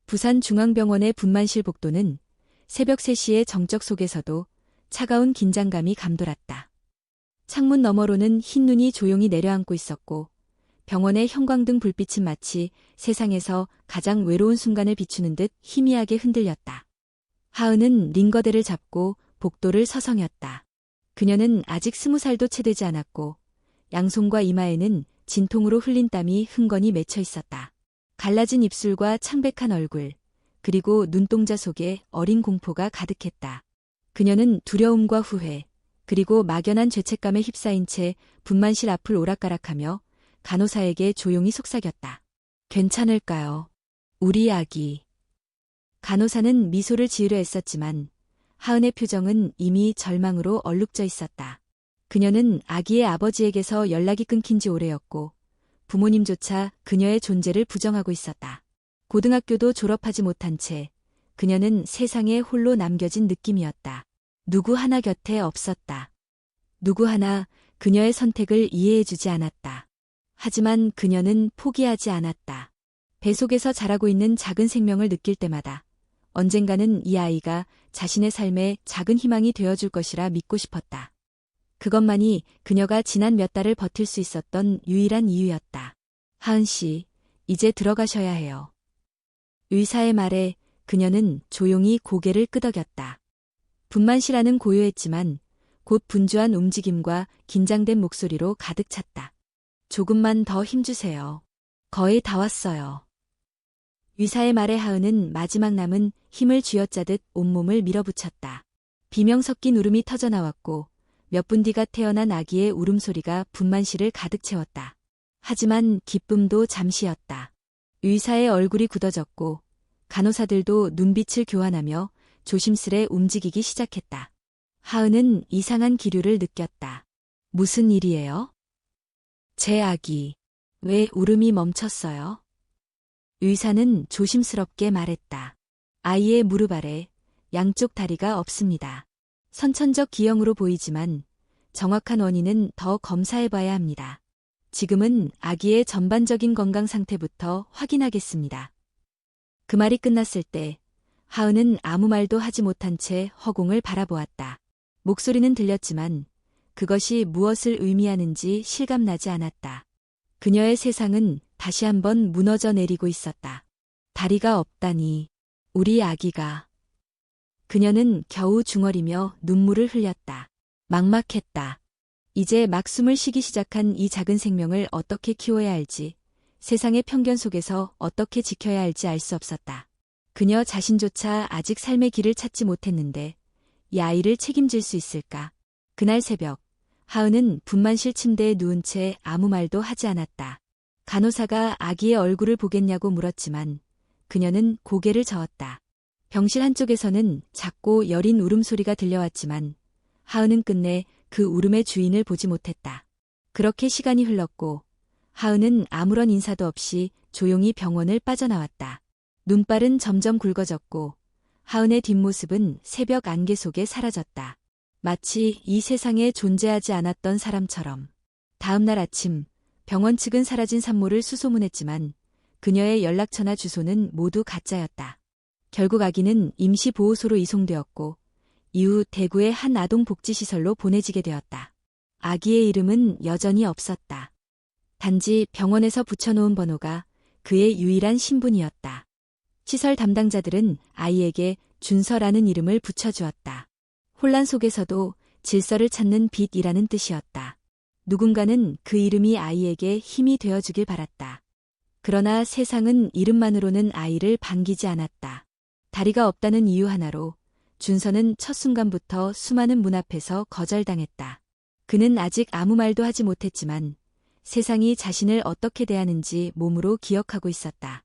부산중앙병원의 분만실 복도는 새벽 3시의 정적 속에서도 차가운 긴장감이 감돌았다. 창문 너머로는 흰 눈이 조용히 내려앉고 있었고 병원의 형광등 불빛은 마치 세상에서 가장 외로운 순간을 비추는 듯 희미하게 흔들렸다. 하은은 링거대를 잡고 복도를 서성였다. 그녀는 아직 20살도 채 되지 않았고 양손과 이마에는 진통으로 흘린 땀이 흥건히 맺혀 있었다. 갈라진 입술과 창백한 얼굴, 그리고 눈동자 속에 어린 공포가 가득했다. 그녀는 두려움과 후회, 그리고 막연한 죄책감에 휩싸인 채 분만실 앞을 오락가락하며 간호사에게 조용히 속삭였다. 괜찮을까요? 우리 아기. 간호사는 미소를 지으려 애썼지만 하은의 표정은 이미 절망으로 얼룩져 있었다. 그녀는 아기의 아버지에게서 연락이 끊긴 지 오래였고 부모님조차 그녀의 존재를 부정하고 있었다. 고등학교도 졸업하지 못한 채 그녀는 세상에 홀로 남겨진 느낌이었다. 누구 하나 곁에 없었다. 누구 하나 그녀의 선택을 이해해주지 않았다. 하지만 그녀는 포기하지 않았다. 뱃속에서 자라고 있는 작은 생명을 느낄 때마다 언젠가는 이 아이가 자신의 삶에 작은 희망이 되어줄 것이라 믿고 싶었다. 그것만이 그녀가 지난 몇 달을 버틸 수 있었던 유일한 이유였다. 하은 씨, 이제 들어가셔야 해요. 의사의 말에 그녀는 조용히 고개를 끄덕였다. 분만실안은 고요했지만 곧 분주한 움직임과 긴장된 목소리로 가득 찼다. 조금만 더 힘주세요. 거의 다 왔어요. 의사의 말에 하은은 마지막 남은 힘을 쥐어짜듯 온몸을 밀어붙였다. 비명 섞인 울음이 터져나왔고 몇 분 뒤가 태어난 아기의 울음소리가 분만실을 가득 채웠다. 하지만 기쁨도 잠시였다. 의사의 얼굴이 굳어졌고 간호사들도 눈빛을 교환하며 조심스레 움직이기 시작했다. 하은은 이상한 기류를 느꼈다. 무슨 일이에요? 제 아기. 왜 울음이 멈췄어요? 의사는 조심스럽게 말했다. 아이의 무릎 아래 양쪽 다리가 없습니다. 선천적 기형으로 보이지만 정확한 원인은 더 검사해봐야 합니다. 지금은 아기의 전반적인 건강 상태부터 확인하겠습니다. 그 말이 끝났을 때 하은은 아무 말도 하지 못한 채 허공을 바라보았다. 목소리는 들렸지만 그것이 무엇을 의미하는지 실감나지 않았다. 그녀의 세상은 다시 한번 무너져 내리고 있었다. 다리가 없다니, 우리 아기가. 그녀는 겨우 중얼이며 눈물을 흘렸다. 막막했다. 이제 막 숨을 쉬기 시작한 이 작은 생명을 어떻게 키워야 할지, 세상의 편견 속에서 어떻게 지켜야 할지 알 수 없었다. 그녀 자신조차 아직 삶의 길을 찾지 못했는데 이 아이를 책임질 수 있을까? 그날 새벽, 하은은 분만실 침대에 누운 채 아무 말도 하지 않았다. 간호사가 아기의 얼굴을 보겠냐고 물었지만 그녀는 고개를 저었다. 병실 한쪽에서는 작고 여린 울음소리가 들려왔지만 하은은 끝내 그 울음의 주인을 보지 못했다. 그렇게 시간이 흘렀고 하은은 아무런 인사도 없이 조용히 병원을 빠져나왔다. 눈발은 점점 굵어졌고 하은의 뒷모습은 새벽 안개 속에 사라졌다. 마치 이 세상에 존재하지 않았던 사람처럼. 다음 날 아침 병원 측은 사라진 산모를 수소문했지만 그녀의 연락처나 주소는 모두 가짜였다. 결국 아기는 임시보호소로 이송되었고 이후 대구의 한 아동복지시설로 보내지게 되었다. 아기의 이름은 여전히 없었다. 단지 병원에서 붙여놓은 번호가 그의 유일한 신분이었다. 시설 담당자들은 아이에게 준서라는 이름을 붙여주었다. 혼란 속에서도 질서를 찾는 빛이라는 뜻이었다. 누군가는 그 이름이 아이에게 힘이 되어주길 바랐다. 그러나 세상은 이름만으로는 아이를 반기지 않았다. 다리가 없다는 이유 하나로 준서는 첫 순간부터 수많은 문 앞에서 거절당했다. 그는 아직 아무 말도 하지 못했지만 세상이 자신을 어떻게 대하는지 몸으로 기억하고 있었다.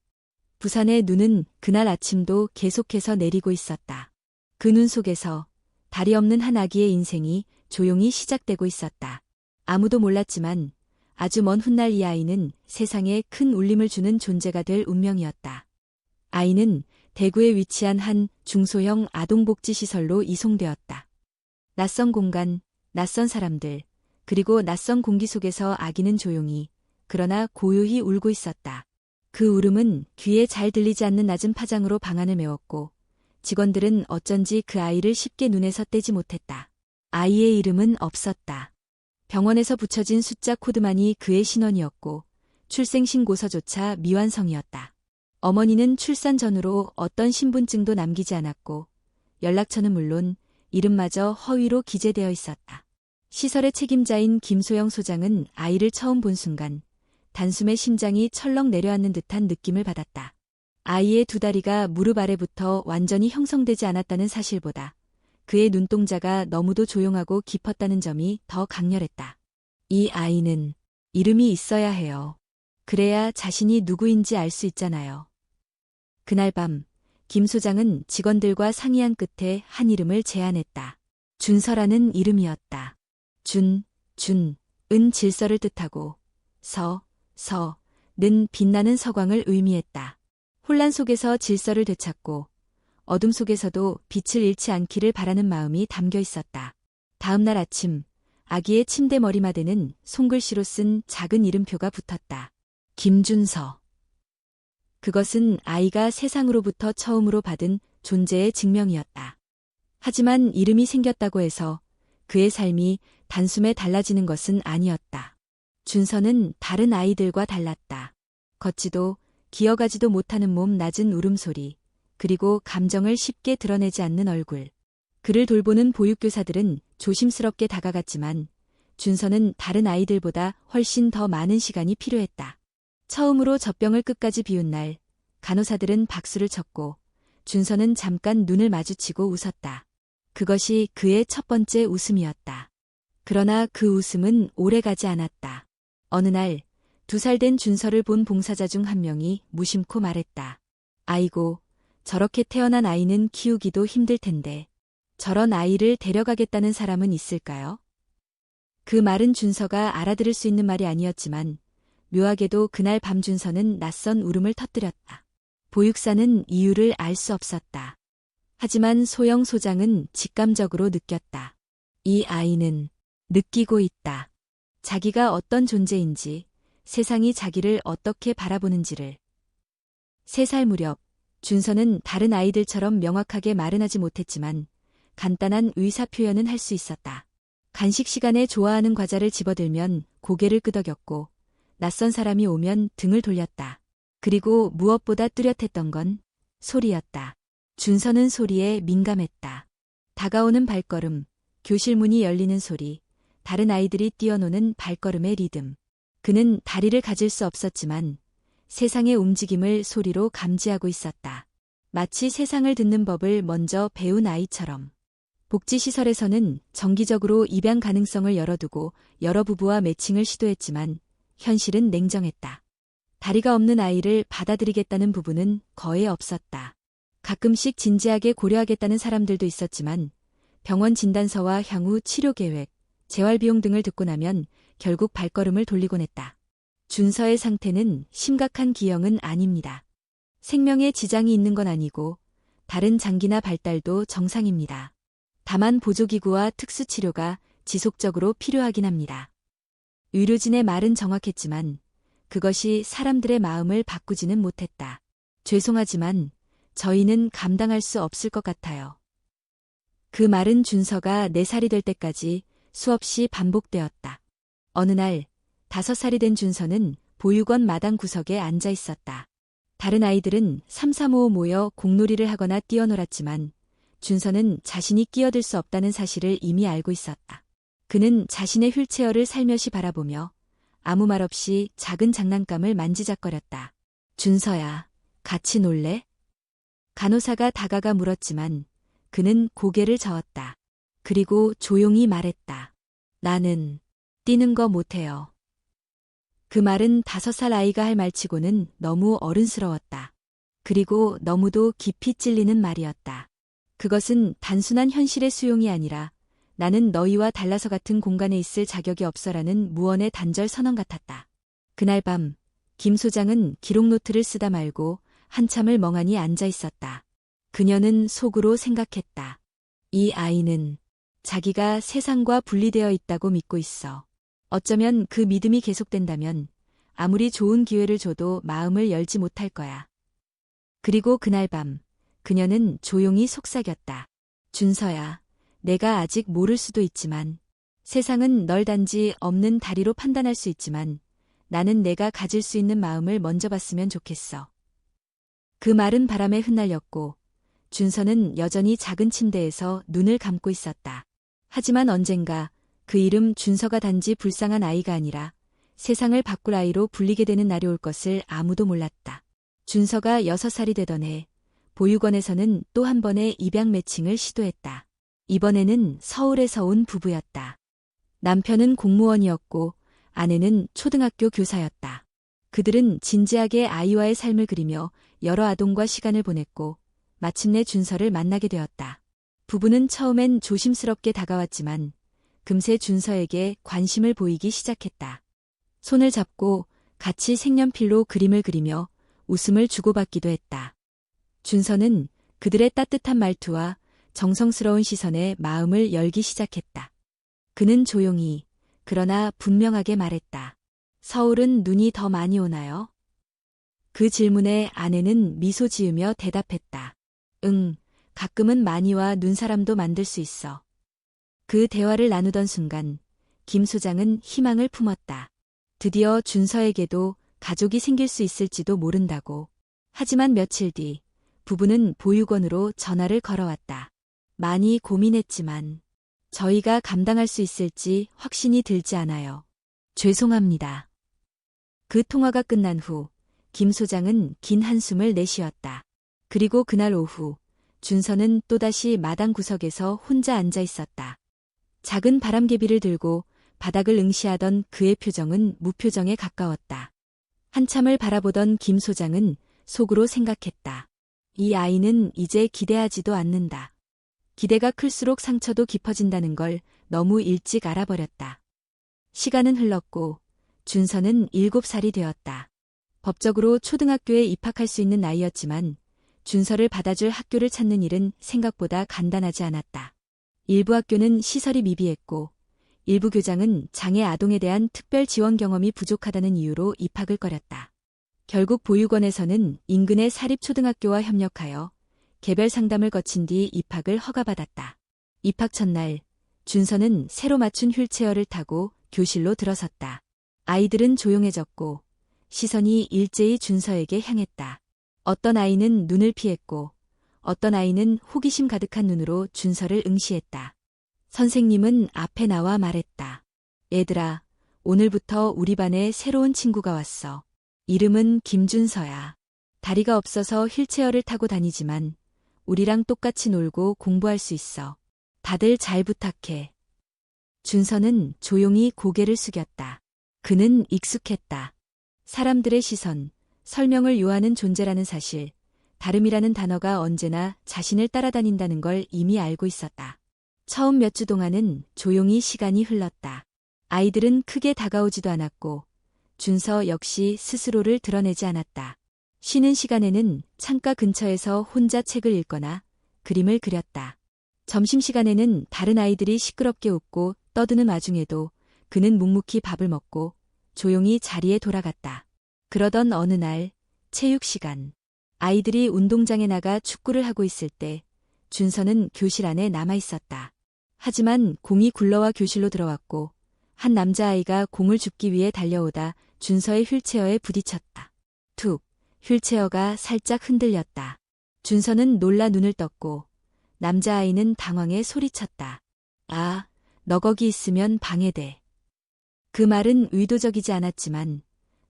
부산의 눈은 그날 아침도 계속해서 내리고 있었다. 그 눈 속에서 다리 없는 한 아기의 인생이 조용히 시작되고 있었다. 아무도 몰랐지만 아주 먼 훗날 이 아이는 세상에 큰 울림을 주는 존재가 될 운명이었다. 아이는 대구에 위치한 한 중소형 아동복지시설로 이송되었다. 낯선 공간, 낯선 사람들, 그리고 낯선 공기 속에서 아기는 조용히, 그러나 고요히 울고 있었다. 그 울음은 귀에 잘 들리지 않는 낮은 파장으로 방안을 메웠고 직원들은 어쩐지 그 아이를 쉽게 눈에서 떼지 못했다. 아이의 이름은 없었다. 병원에서 붙여진 숫자 코드만이 그의 신원이었고 출생신고서조차 미완성이었다. 어머니는 출산 전후로 어떤 신분증도 남기지 않았고 연락처는 물론 이름마저 허위로 기재되어 있었다. 시설의 책임자인 김소영 소장은 아이를 처음 본 순간 단숨에 심장이 철렁 내려앉는 듯한 느낌을 받았다. 아이의 두 다리가 무릎 아래부터 완전히 형성되지 않았다는 사실보다 그의 눈동자가 너무도 조용하고 깊었다는 점이 더 강렬했다. 이 아이는 이름이 있어야 해요. 그래야 자신이 누구인지 알 수 있잖아요. 그날 밤 김 소장은 직원들과 상의한 끝에 한 이름을 제안했다. 준서라는 이름이었다. 은 질서를 뜻하고 는 빛나는 서광을 의미했다. 혼란 속에서 질서를 되찾고 어둠 속에서도 빛을 잃지 않기를 바라는 마음이 담겨 있었다. 다음 날 아침 아기의 침대 머리맡에는 손글씨로 쓴 작은 이름표가 붙었다. 김준서. 그것은 아이가 세상으로부터 처음으로 받은 존재의 증명이었다. 하지만 이름이 생겼다고 해서 그의 삶이 단숨에 달라지는 것은 아니었다. 준서는 다른 아이들과 달랐다. 걷지도 기어가지도 못하는 몸, 낮은 울음소리, 그리고 감정을 쉽게 드러내지 않는 얼굴. 그를 돌보는 보육교사들은 조심스럽게 다가갔지만 준서는 다른 아이들보다 훨씬 더 많은 시간이 필요했다. 처음으로 젖병을 끝까지 비운 날, 간호사들은 박수를 쳤고 준서는 잠깐 눈을 마주치고 웃었다. 그것이 그의 첫 번째 웃음이었다. 그러나 그 웃음은 오래가지 않았다. 어느 날 2살 된 준서를 본 봉사자 중 한 명이 무심코 말했다. 아이고, 저렇게 태어난 아이는 키우기도 힘들 텐데 저런 아이를 데려가겠다는 사람은 있을까요? 그 말은 준서가 알아들을 수 있는 말이 아니었지만 묘하게도 그날 밤 준서는 낯선 울음을 터뜨렸다. 보육사는 이유를 알 수 없었다. 하지만 소영 소장은 직감적으로 느꼈다. 이 아이는 느끼고 있다. 자기가 어떤 존재인지, 세상이 자기를 어떻게 바라보는지를. 3살 무렵, 준서는 다른 아이들처럼 명확하게 말은 하지 못했지만 간단한 의사표현은 할 수 있었다. 간식 시간에 좋아하는 과자를 집어들면 고개를 끄덕였고 낯선 사람이 오면 등을 돌렸다. 그리고 무엇보다 뚜렷했던 건 소리였다. 준서는 소리에 민감했다. 다가오는 발걸음, 교실 문이 열리는 소리, 다른 아이들이 뛰어노는 발걸음의 리듬. 그는 다리를 가질 수 없었지만 세상의 움직임을 소리로 감지하고 있었다. 마치 세상을 듣는 법을 먼저 배운 아이처럼. 복지시설에서는 정기적으로 입양 가능성을 열어두고 여러 부부와 매칭을 시도했지만 현실은 냉정했다. 다리가 없는 아이를 받아들이겠다는 부부는 거의 없었다. 가끔씩 진지하게 고려하겠다는 사람들도 있었지만 병원 진단서와 향후 치료 계획, 재활비용 등을 듣고 나면 결국 발걸음을 돌리곤 했다. 준서의 상태는 심각한 기형은 아닙니다. 생명에 지장이 있는 건 아니고 다른 장기나 발달도 정상입니다. 다만 보조기구와 특수치료가 지속적으로 필요하긴 합니다. 의료진의 말은 정확했지만 그것이 사람들의 마음을 바꾸지는 못했다. 죄송하지만 저희는 감당할 수 없을 것 같아요. 그 말은 준서가 4살이 될 때까지 수없이 반복되었다. 어느 날 5살이 된 준서는 보육원 마당 구석에 앉아 있었다. 다른 아이들은 삼삼오오 모여 공놀이를 하거나 뛰어놀았지만 준서는 자신이 끼어들 수 없다는 사실을 이미 알고 있었다. 그는 자신의 휠체어를 살며시 바라보며 아무 말 없이 작은 장난감을 만지작거렸다. 준서야, 같이 놀래? 간호사가 다가가 물었지만 그는 고개를 저었다. 그리고 조용히 말했다. 나는 뛰는 거 못해요. 그 말은 5살 아이가 할 말치고는 너무 어른스러웠다. 그리고 너무도 깊이 찔리는 말이었다. 그것은 단순한 현실의 수용이 아니라 나는 너희와 달라서 같은 공간에 있을 자격이 없어라는 무언의 단절 선언 같았다. 그날 밤, 김 소장은 기록 노트를 쓰다 말고 한참을 멍하니 앉아 있었다. 그녀는 속으로 생각했다. 이 아이는 자기가 세상과 분리되어 있다고 믿고 있어. 어쩌면 그 믿음이 계속된다면 아무리 좋은 기회를 줘도 마음을 열지 못할 거야. 그리고 그날 밤, 그녀는 조용히 속삭였다. 준서야, 내가 아직 모를 수도 있지만, 세상은 널 단지 없는 다리로 판단할 수 있지만, 나는 내가 가질 수 있는 마음을 먼저 봤으면 좋겠어. 그 말은 바람에 흩날렸고, 준서는 여전히 작은 침대에서 눈을 감고 있었다. 하지만 언젠가 그 이름 준서가 단지 불쌍한 아이가 아니라 세상을 바꿀 아이로 불리게 되는 날이 올 것을 아무도 몰랐다. 준서가 6살이 되던 해, 보육원에서는 또 한 번의 입양 매칭을 시도했다. 이번에는 서울에서 온 부부였다. 남편은 공무원이었고 아내는 초등학교 교사였다. 그들은 진지하게 아이와의 삶을 그리며 여러 아동과 시간을 보냈고 마침내 준서를 만나게 되었다. 부부는 처음엔 조심스럽게 다가왔지만 금세 준서에게 관심을 보이기 시작했다. 손을 잡고 같이 색연필로 그림을 그리며 웃음을 주고받기도 했다. 준서는 그들의 따뜻한 말투와 정성스러운 시선에 마음을 열기 시작했다. 그는 조용히 그러나 분명하게 말했다. 서울은 눈이 더 많이 오나요? 그 질문에 아내는 미소 지으며 대답했다. 응, 가끔은 많이 와 눈사람도 만들 수 있어. 그 대화를 나누던 순간 김 소장은 희망을 품었다. 드디어 준서에게도 가족이 생길 수 있을지도 모른다고. 하지만 며칠 뒤 부부는 보육원으로 전화를 걸어왔다. 많이 고민했지만 저희가 감당할 수 있을지 확신이 들지 않아요. 죄송합니다. 그 통화가 끝난 후 김 소장은 긴 한숨을 내쉬었다. 그리고 그날 오후 준서는 또다시 마당 구석에서 혼자 앉아 있었다. 작은 바람개비를 들고 바닥을 응시하던 그의 표정은 무표정에 가까웠다. 한참을 바라보던 김 소장은 속으로 생각했다. 이 아이는 이제 기대하지도 않는다. 기대가 클수록 상처도 깊어진다는 걸 너무 일찍 알아버렸다. 시간은 흘렀고 준서는 7살이 되었다. 법적으로 초등학교에 입학할 수 있는 나이였지만 준서를 받아줄 학교를 찾는 일은 생각보다 간단하지 않았다. 일부 학교는 시설이 미비했고 일부 교장은 장애 아동에 대한 특별 지원 경험이 부족하다는 이유로 입학을 꺼렸다. 결국 보육원에서는 인근의 사립초등학교와 협력하여 개별 상담을 거친 뒤 입학을 허가받았다. 입학 첫날 준서는 새로 맞춘 휠체어를 타고 교실로 들어섰다. 아이들은 조용해졌고 시선이 일제히 준서에게 향했다. 어떤 아이는 눈을 피했고 어떤 아이는 호기심 가득한 눈으로 준서를 응시했다. 선생님은 앞에 나와 말했다. 얘들아, 오늘부터 우리 반에 새로운 친구가 왔어. 이름은 김준서야. 다리가 없어서 휠체어를 타고 다니지만 우리랑 똑같이 놀고 공부할 수 있어. 다들 잘 부탁해. 준서는 조용히 고개를 숙였다. 그는 익숙했다. 사람들의 시선, 설명을 요하는 존재라는 사실, 다름이라는 단어가 언제나 자신을 따라다닌다는 걸 이미 알고 있었다. 처음 몇 주 동안은 조용히 시간이 흘렀다. 아이들은 크게 다가오지도 않았고 준서 역시 스스로를 드러내지 않았다. 쉬는 시간에는 창가 근처에서 혼자 책을 읽거나 그림을 그렸다. 점심시간에는 다른 아이들이 시끄럽게 웃고 떠드는 와중에도 그는 묵묵히 밥을 먹고 조용히 자리에 돌아갔다. 그러던 어느 날 체육 시간. 아이들이 운동장에 나가 축구를 하고 있을 때 준서는 교실 안에 남아 있었다. 하지만 공이 굴러와 교실로 들어왔고 한 남자아이가 공을 줍기 위해 달려오다 준서의 휠체어에 부딪혔다. 툭! 휠체어가 살짝 흔들렸다. 준서는 놀라 눈을 떴고 남자아이는 당황해 소리쳤다. 아, 너 거기 있으면 방해돼. 그 말은 의도적이지 않았지만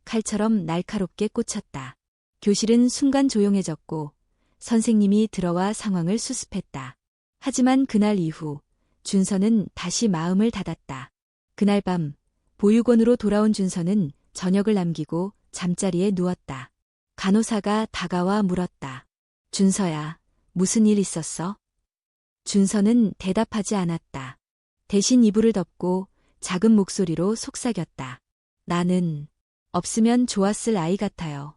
칼처럼 날카롭게 꽂혔다. 교실은 순간 조용해졌고 선생님이 들어와 상황을 수습했다. 하지만 그날 이후 준서는 다시 마음을 닫았다. 그날 밤 보육원으로 돌아온 준서는 저녁을 남기고 잠자리에 누웠다. 간호사가 다가와 물었다. 준서야, 무슨 일 있었어? 준서는 대답하지 않았다. 대신 이불을 덮고 작은 목소리로 속삭였다. 나는 없으면 좋았을 아이 같아요.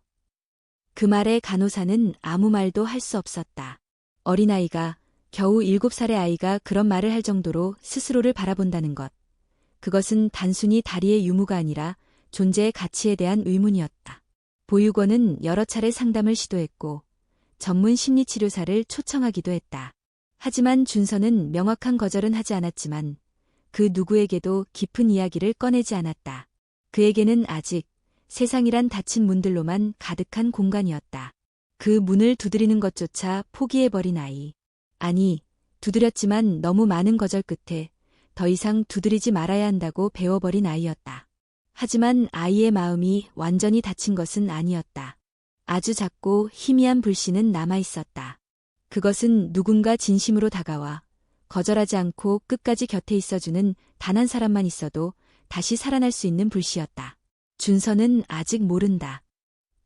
그 말에 간호사는 아무 말도 할 수 없었다. 어린아이가, 겨우 7살의 아이가 그런 말을 할 정도로 스스로를 바라본다는 것. 그것은 단순히 다리의 유무가 아니라 존재의 가치에 대한 의문이었다. 보육원은 여러 차례 상담을 시도했고 전문 심리치료사를 초청하기도 했다. 하지만 준서는 명확한 거절은 하지 않았지만 그 누구에게도 깊은 이야기를 꺼내지 않았다. 그에게는 아직 세상이란 닫힌 문들로만 가득한 공간이었다. 그 문을 두드리는 것조차 포기해버린 아이. 아니, 두드렸지만 너무 많은 거절 끝에 더 이상 두드리지 말아야 한다고 배워버린 아이였다. 하지만 아이의 마음이 완전히 닫힌 것은 아니었다. 아주 작고 희미한 불씨는 남아있었다. 그것은 누군가 진심으로 다가와 거절하지 않고 끝까지 곁에 있어주는 단 한 사람만 있어도 다시 살아날 수 있는 불씨였다. 준서는 아직 모른다.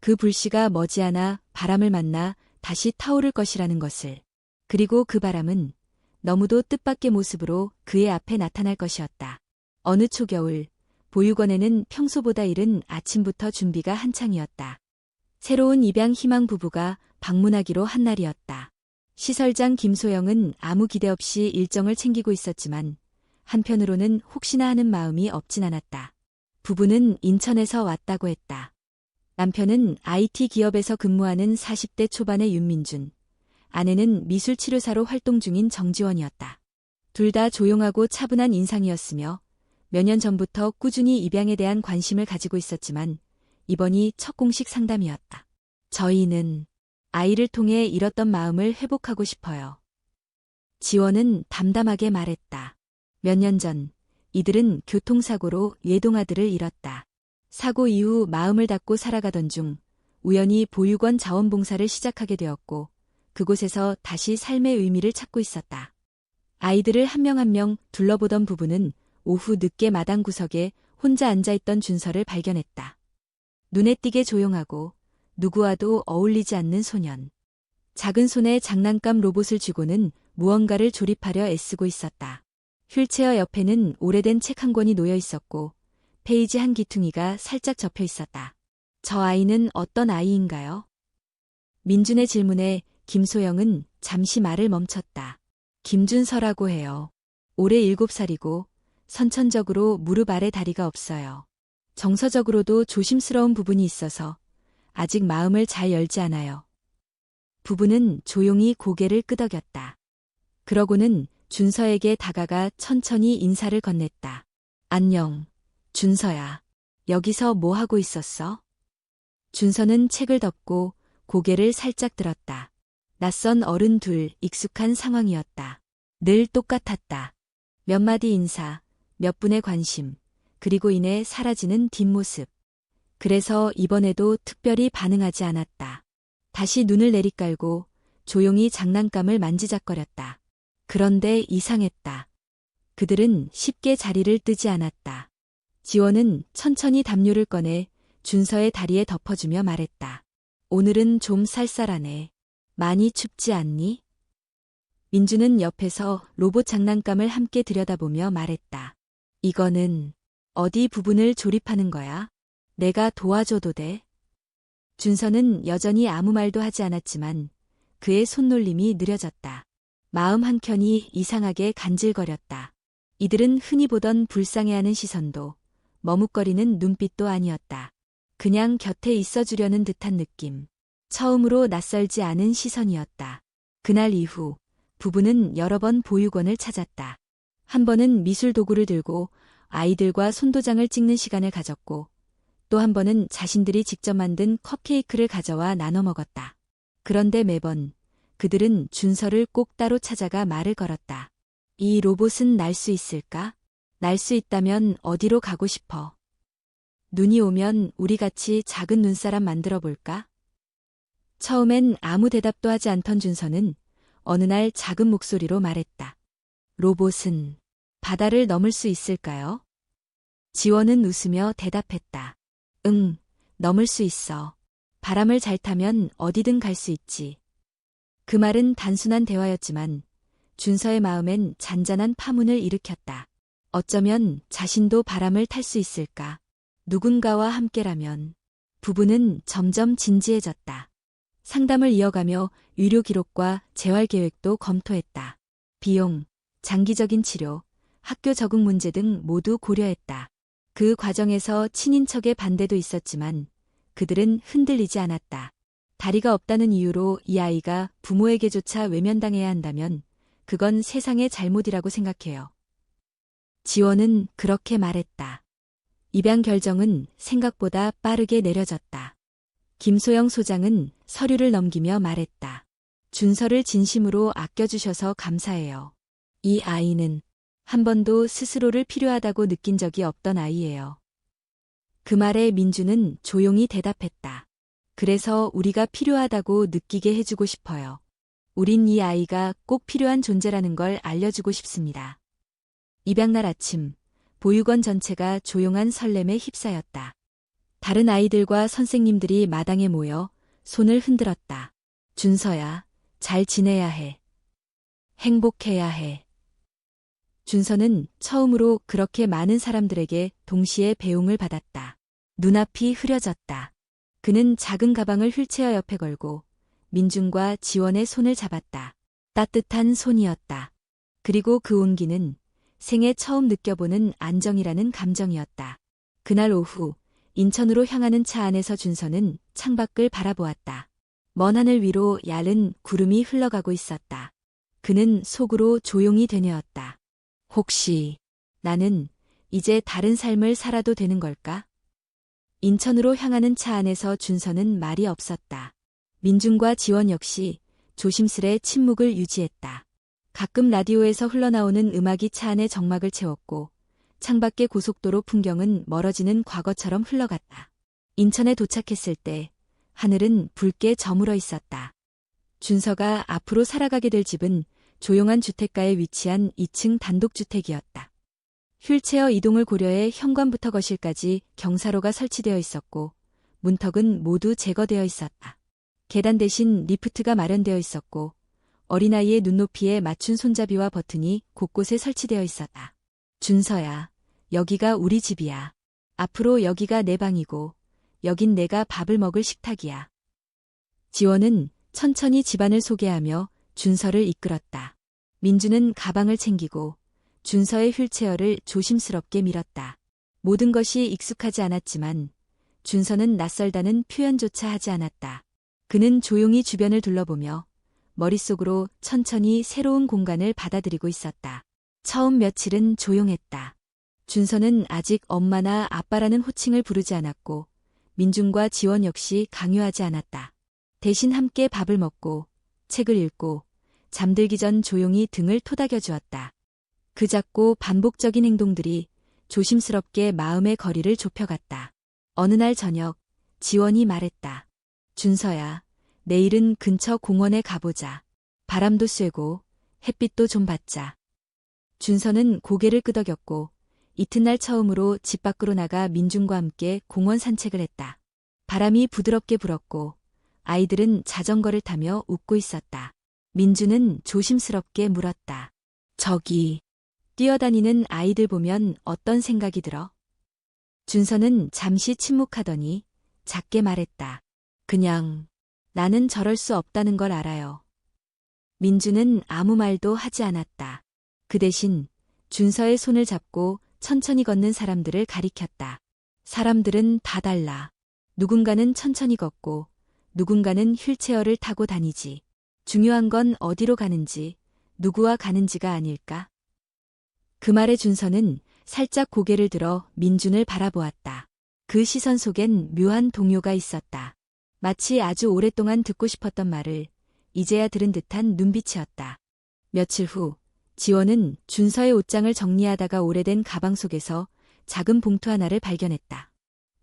그 불씨가 머지않아 바람을 만나 다시 타오를 것이라는 것을. 그리고 그 바람은 너무도 뜻밖의 모습으로 그의 앞에 나타날 것이었다. 어느 초겨울, 보육원에는 평소보다 이른 아침부터 준비가 한창이었다. 새로운 입양 희망 부부가 방문하기로 한 날이었다. 시설장 김소영은 아무 기대 없이 일정을 챙기고 있었지만 한편으로는 혹시나 하는 마음이 없진 않았다. 부부는 인천에서 왔다고 했다. 남편은 IT 기업에서 근무하는 40대 초반의 윤민준, 아내는 미술치료사로 활동 중인 정지원이었다. 둘 다 조용하고 차분한 인상이었으며 몇 년 전부터 꾸준히 입양에 대한 관심을 가지고 있었지만 이번이 첫 공식 상담이었다. 저희는 아이를 통해 잃었던 마음을 회복하고 싶어요. 지원은 담담하게 말했다. 몇 년 전 이들은 교통사고로 외동아들을 잃었다. 사고 이후 마음을 닫고 살아가던 중 우연히 보육원 자원봉사를 시작하게 되었고 그곳에서 다시 삶의 의미를 찾고 있었다. 아이들을 한 명 한 명 둘러보던 부부는 오후 늦게 마당 구석에 혼자 앉아있던 준서를 발견했다. 눈에 띄게 조용하고 누구와도 어울리지 않는 소년. 작은 손에 장난감 로봇을 쥐고는 무언가를 조립하려 애쓰고 있었다. 휠체어 옆에는 오래된 책 한 권이 놓여 있었고 페이지 한 기퉁이가 살짝 접혀 있었다. 저 아이는 어떤 아이인가요? 민준의 질문에 김소영은 잠시 말을 멈췄다. 김준서라고 해요. 올해 7살이고 선천적으로 무릎 아래 다리가 없어요. 정서적으로도 조심스러운 부분이 있어서 아직 마음을 잘 열지 않아요. 부부는 조용히 고개를 끄덕였다. 그러고는 준서에게 다가가 천천히 인사를 건넸다. 안녕, 준서야. 여기서 뭐 하고 있었어? 준서는 책을 덮고 고개를 살짝 들었다. 낯선 어른 둘, 익숙한 상황이었다. 늘 똑같았다. 몇 마디 인사, 몇 분의 관심, 그리고 이내 사라지는 뒷모습. 그래서 이번에도 특별히 반응하지 않았다. 다시 눈을 내리깔고 조용히 장난감을 만지작거렸다. 그런데 이상했다. 그들은 쉽게 자리를 뜨지 않았다. 지원은 천천히 담요를 꺼내 준서의 다리에 덮어주며 말했다. 오늘은 좀 쌀쌀하네. 많이 춥지 않니? 민주는 옆에서 로봇 장난감을 함께 들여다보며 말했다. 이거는 어디 부분을 조립하는 거야? 내가 도와줘도 돼? 준서는 여전히 아무 말도 하지 않았지만 그의 손놀림이 느려졌다. 마음 한켠이 이상하게 간질거렸다. 이들은 흔히 보던 불쌍해하는 시선도 머뭇거리는 눈빛도 아니었다. 그냥 곁에 있어주려는 듯한 느낌. 처음으로 낯설지 않은 시선이었다. 그날 이후 부부는 여러 번 보육원을 찾았다. 한 번은 미술 도구를 들고 아이들과 손도장을 찍는 시간을 가졌고 또 한 번은 자신들이 직접 만든 컵케이크를 가져와 나눠 먹었다. 그런데 매번 그들은 준서를 꼭 따로 찾아가 말을 걸었다. 이 로봇은 날 수 있을까? 날 수 있다면 어디로 가고 싶어? 눈이 오면 우리 같이 작은 눈사람 만들어 볼까? 처음엔 아무 대답도 하지 않던 준서는 어느 날 작은 목소리로 말했다. 로봇은 바다를 넘을 수 있을까요? 지원은 웃으며 대답했다. 응, 넘을 수 있어. 바람을 잘 타면 어디든 갈 수 있지. 그 말은 단순한 대화였지만 준서의 마음엔 잔잔한 파문을 일으켰다. 어쩌면 자신도 바람을 탈 수 있을까? 누군가와 함께라면. 부부는 점점 진지해졌다. 상담을 이어가며 의료 기록과 재활 계획도 검토했다. 비용, 장기적인 치료, 학교 적응 문제 등 모두 고려했다. 그 과정에서 친인척의 반대도 있었지만 그들은 흔들리지 않았다. 다리가 없다는 이유로 이 아이가 부모에게조차 외면당해야 한다면 그건 세상의 잘못이라고 생각해요. 지원은 그렇게 말했다. 입양 결정은 생각보다 빠르게 내려졌다. 김소영 소장은 서류를 넘기며 말했다. 준서를 진심으로 아껴주셔서 감사해요. 이 아이는 한 번도 스스로를 필요하다고 느낀 적이 없던 아이예요. 그 말에 민주는 조용히 대답했다. 그래서 우리가 필요하다고 느끼게 해주고 싶어요. 우린 이 아이가 꼭 필요한 존재라는 걸 알려주고 싶습니다. 입양날 아침, 보육원 전체가 조용한 설렘에 휩싸였다. 다른 아이들과 선생님들이 마당에 모여 손을 흔들었다. 준서야, 잘 지내야 해. 행복해야 해. 준서는 처음으로 그렇게 많은 사람들에게 동시에 배웅을 받았다. 눈앞이 흐려졌다. 그는 작은 가방을 휠체어 옆에 걸고 민준과 지원의 손을 잡았다. 따뜻한 손이었다. 그리고 그 온기는 생애 처음 느껴보는 안정이라는 감정이었다. 그날 오후 인천으로 향하는 차 안에서 준서는 창밖을 바라보았다. 먼 하늘 위로 얇은 구름이 흘러가고 있었다. 그는 속으로 조용히 되뇌었다. 혹시 나는 이제 다른 삶을 살아도 되는 걸까? 인천으로 향하는 차 안에서 준서는 말이 없었다. 민준과 지원 역시 조심스레 침묵을 유지했다. 가끔 라디오에서 흘러나오는 음악이 차 안의 정막을 채웠고 창밖의 고속도로 풍경은 멀어지는 과거처럼 흘러갔다. 인천에 도착했을 때 하늘은 붉게 저물어 있었다. 준서가 앞으로 살아가게 될 집은 조용한 주택가에 위치한 2층 단독주택이었다. 휠체어 이동을 고려해 현관부터 거실까지 경사로가 설치되어 있었고 문턱은 모두 제거되어 있었다. 계단 대신 리프트가 마련되어 있었고 어린아이의 눈높이에 맞춘 손잡이와 버튼이 곳곳에 설치되어 있었다. 준서야, 여기가 우리 집이야. 앞으로 여기가 내 방이고 여긴 내가 밥을 먹을 식탁이야. 지원은 천천히 집안을 소개하며 준서를 이끌었다. 민주는 가방을 챙기고 준서의 휠체어를 조심스럽게 밀었다. 모든 것이 익숙하지 않았지만 준서는 낯설다는 표현조차 하지 않았다. 그는 조용히 주변을 둘러보며 머릿속으로 천천히 새로운 공간을 받아들이고 있었다. 처음 며칠은 조용했다. 준서는 아직 엄마나 아빠라는 호칭을 부르지 않았고 민준과 지원 역시 강요하지 않았다. 대신 함께 밥을 먹고 책을 읽고 잠들기 전 조용히 등을 토닥여 주었다. 그 작고 반복적인 행동들이 조심스럽게 마음의 거리를 좁혀갔다. 어느 날 저녁 지원이 말했다. 준서야, 내일은 근처 공원에 가보자. 바람도 쐬고 햇빛도 좀 받자. 준서는 고개를 끄덕였고 이튿날 처음으로 집 밖으로 나가 민준과 함께 공원 산책을 했다. 바람이 부드럽게 불었고 아이들은 자전거를 타며 웃고 있었다. 민준은 조심스럽게 물었다. 저기 뛰어다니는 아이들 보면 어떤 생각이 들어? 준서는 잠시 침묵하더니 작게 말했다. 그냥 나는 저럴 수 없다는 걸 알아요. 민준은 아무 말도 하지 않았다. 그 대신 준서의 손을 잡고 천천히 걷는 사람들을 가리켰다. 사람들은 다 달라. 누군가는 천천히 걷고 누군가는 휠체어를 타고 다니지. 중요한 건 어디로 가는지, 누구와 가는지가 아닐까? 그 말에 준서는 살짝 고개를 들어 민준을 바라보았다. 그 시선 속엔 묘한 동요가 있었다. 마치 아주 오랫동안 듣고 싶었던 말을 이제야 들은 듯한 눈빛이었다. 며칠 후 지원은 준서의 옷장을 정리하다가 오래된 가방 속에서 작은 봉투 하나를 발견했다.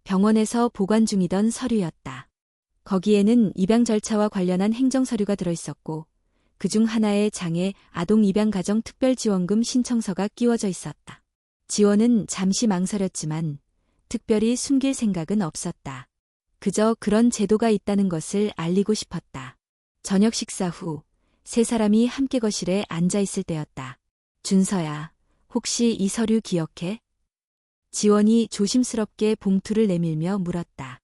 병원에서 보관 중이던 서류였다. 거기에는 입양 절차와 관련한 행정서류가 들어있었고 그중 하나에 장애 아동 입양 가정 특별지원금 신청서가 끼워져 있었다. 지원은 잠시 망설였지만 특별히 숨길 생각은 없었다. 그저 그런 제도가 있다는 것을 알리고 싶었다. 저녁 식사 후 세 사람이 함께 거실에 앉아 있을 때였다. 준서야, 혹시 이 서류 기억해? 지원이 조심스럽게 봉투를 내밀며 물었다.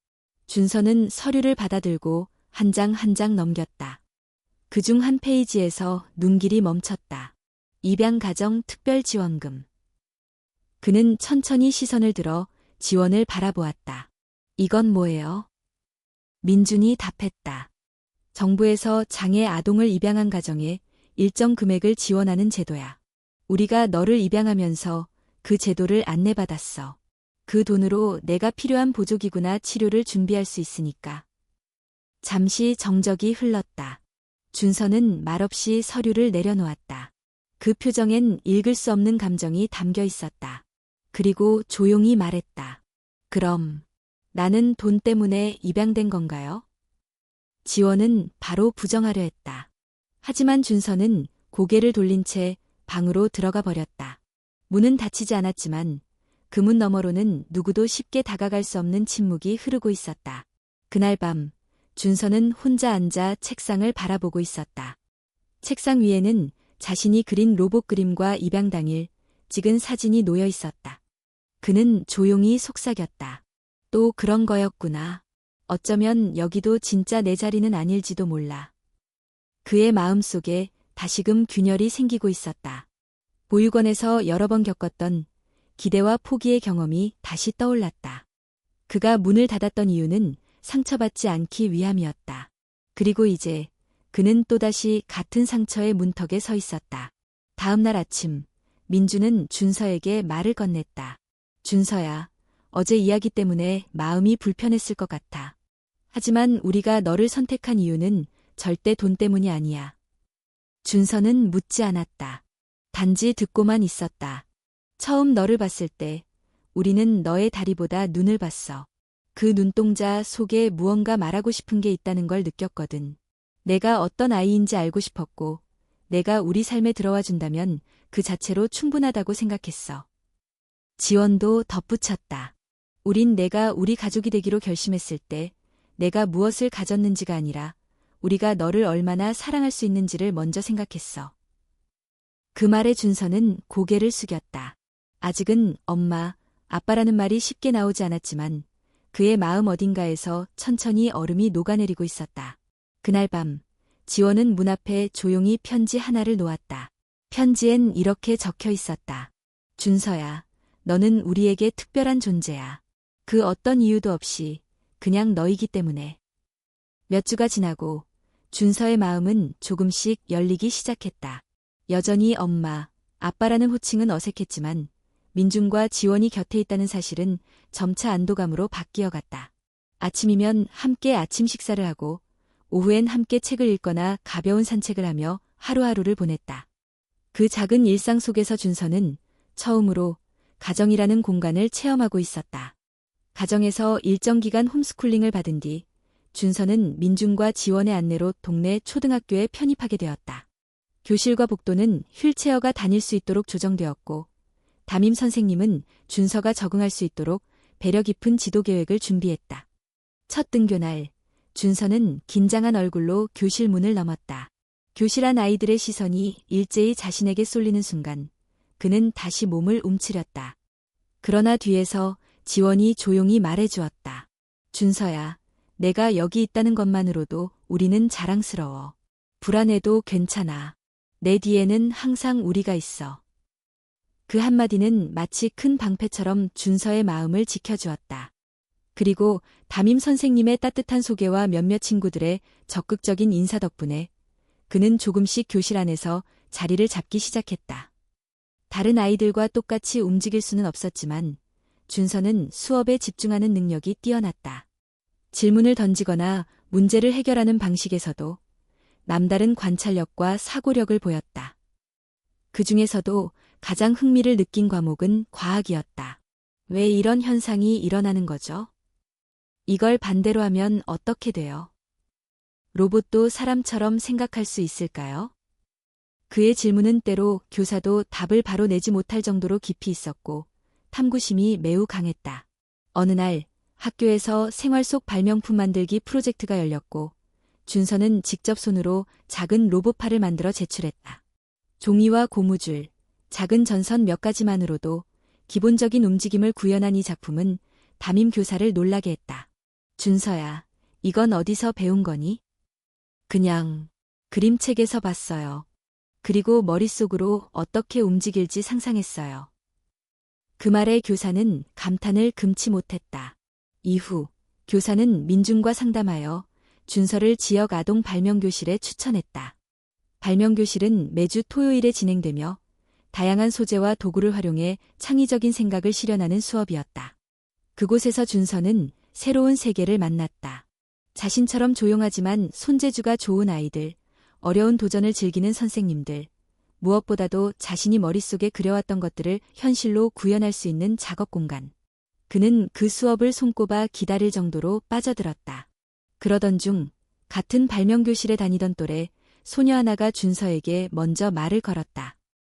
준서는 서류를 받아들고 한 장 한 장 넘겼다. 그중 한 페이지에서 눈길이 멈췄다. 입양가정 특별지원금. 그는 천천히 시선을 들어 지원을 바라보았다. 이건 뭐예요? 민준이 답했다. 정부에서 장애 아동을 입양한 가정에 일정 금액을 지원하는 제도야. 우리가 너를 입양하면서 그 제도를 안내받았어. 그 돈으로 내가 필요한 보조기구나 치료를 준비할 수 있으니까. 잠시 정적이 흘렀다. 준서는 말없이 서류를 내려놓았다. 그 표정엔 읽을 수 없는 감정이 담겨 있었다. 그리고 조용히 말했다. 그럼 나는 돈 때문에 입양된 건가요? 지원은 바로 부정하려 했다. 하지만 준서는 고개를 돌린 채 방으로 들어가 버렸다. 문은 닫히지 않았지만 그 문 너머로는 누구도 쉽게 다가갈 수 없는 침묵이 흐르고 있었다. 그날 밤 준서는 혼자 앉아 책상을 바라보고 있었다. 책상 위에는 자신이 그린 로봇 그림과 입양 당일 찍은 사진이 놓여 있었다. 그는 조용히 속삭였다. 또 그런 거였구나. 어쩌면 여기도 진짜 내 자리는 아닐지도 몰라. 그의 마음속에 다시금 균열이 생기고 있었다. 보육원에서 여러 번 겪었던 기대와 포기의 경험이 다시 떠올랐다. 그가 문을 닫았던 이유는 상처받지 않기 위함이었다. 그리고 이제 그는 또다시 같은 상처의 문턱에 서 있었다. 다음 날 아침, 민주는 준서에게 말을 건넸다. 준서야, 어제 이야기 때문에 마음이 불편했을 것 같아. 하지만 우리가 너를 선택한 이유는 절대 돈 때문이 아니야. 준서는 묻지 않았다. 단지 듣고만 있었다. 처음 너를 봤을 때 우리는 너의 다리보다 눈을 봤어. 그 눈동자 속에 무언가 말하고 싶은 게 있다는 걸 느꼈거든. 내가 어떤 아이인지 알고 싶었고 내가 우리 삶에 들어와 준다면 그 자체로 충분하다고 생각했어. 지원도 덧붙였다. 우린 내가 우리 가족이 되기로 결심했을 때 내가 무엇을 가졌는지가 아니라 우리가 너를 얼마나 사랑할 수 있는지를 먼저 생각했어. 그 말에 준서는 고개를 숙였다. 아직은 엄마, 아빠라는 말이 쉽게 나오지 않았지만 그의 마음 어딘가에서 천천히 얼음이 녹아내리고 있었다. 그날 밤, 지원은 문 앞에 조용히 편지 하나를 놓았다. 편지엔 이렇게 적혀 있었다. 준서야, 너는 우리에게 특별한 존재야. 그 어떤 이유도 없이 그냥 너이기 때문에. 몇 주가 지나고 준서의 마음은 조금씩 열리기 시작했다. 여전히 엄마, 아빠라는 호칭은 어색했지만 민준과 지원이 곁에 있다는 사실은 점차 안도감으로 바뀌어갔다. 아침이면 함께 아침 식사를 하고 오후엔 함께 책을 읽거나 가벼운 산책을 하며 하루하루를 보냈다. 그 작은 일상 속에서 준서는 처음으로 가정이라는 공간을 체험하고 있었다. 가정에서 일정 기간 홈스쿨링을 받은 뒤 준서는 민준과 지원의 안내로 동네 초등학교에 편입하게 되었다. 교실과 복도는 휠체어가 다닐 수 있도록 조정되었고 담임 선생님은 준서가 적응할 수 있도록 배려 깊은 지도 계획을 준비했다. 첫 등교날, 준서는 긴장한 얼굴로 교실 문을 넘었다. 교실 안 아이들의 시선이 일제히 자신에게 쏠리는 순간 그는 다시 몸을 움츠렸다. 그러나 뒤에서 지원이 조용히 말해주었다. 준서야, 내가 여기 있다는 것만으로도 우리는 자랑스러워. 불안해도 괜찮아. 내 뒤에는 항상 우리가 있어. 그 한마디는 마치 큰 방패처럼 준서의 마음을 지켜주었다. 그리고 담임 선생님의 따뜻한 소개와 몇몇 친구들의 적극적인 인사 덕분에 그는 조금씩 교실 안에서 자리를 잡기 시작했다. 다른 아이들과 똑같이 움직일 수는 없었지만 준서는 수업에 집중하는 능력이 뛰어났다. 질문을 던지거나 문제를 해결하는 방식에서도 남다른 관찰력과 사고력을 보였다. 그 중에서도 가장 흥미를 느낀 과목은 과학이었다. 왜 이런 현상이 일어나는 거죠? 이걸 반대로 하면 어떻게 돼요? 로봇도 사람처럼 생각할 수 있을까요? 그의 질문은 때로 교사도 답을 바로 내지 못할 정도로 깊이 있었고 탐구심이 매우 강했다. 어느 날 학교에서 생활 속 발명품 만들기 프로젝트가 열렸고 준서는 직접 손으로 작은 로봇팔을 만들어 제출했다. 종이와 고무줄, 작은 전선 몇 가지만으로도 기본적인 움직임을 구현한 이 작품은 담임 교사를 놀라게 했다. 준서야, 이건 어디서 배운 거니? 그냥 그림책에서 봤어요. 그리고 머릿속으로 어떻게 움직일지 상상했어요. 그 말에 교사는 감탄을 금치 못했다. 이후 교사는 민준과 상담하여 준서를 지역 아동 발명교실에 추천했다. 발명교실은 매주 토요일에 진행되며 다양한 소재와 도구를 활용해 창의적인 생각을 실현하는 수업이었다. 그곳에서 준서는 새로운 세계를 만났다. 자신처럼 조용하지만 손재주가 좋은 아이들, 어려운 도전을 즐기는 선생님들, 무엇보다도 자신이 머릿속에 그려왔던 것들을 현실로 구현할 수 있는 작업 공간. 그는 그 수업을 손꼽아 기다릴 정도로 빠져들었다. 그러던 중 같은 발명교실에 다니던 또래 소녀 하나가 준서에게 먼저 말을 걸었다.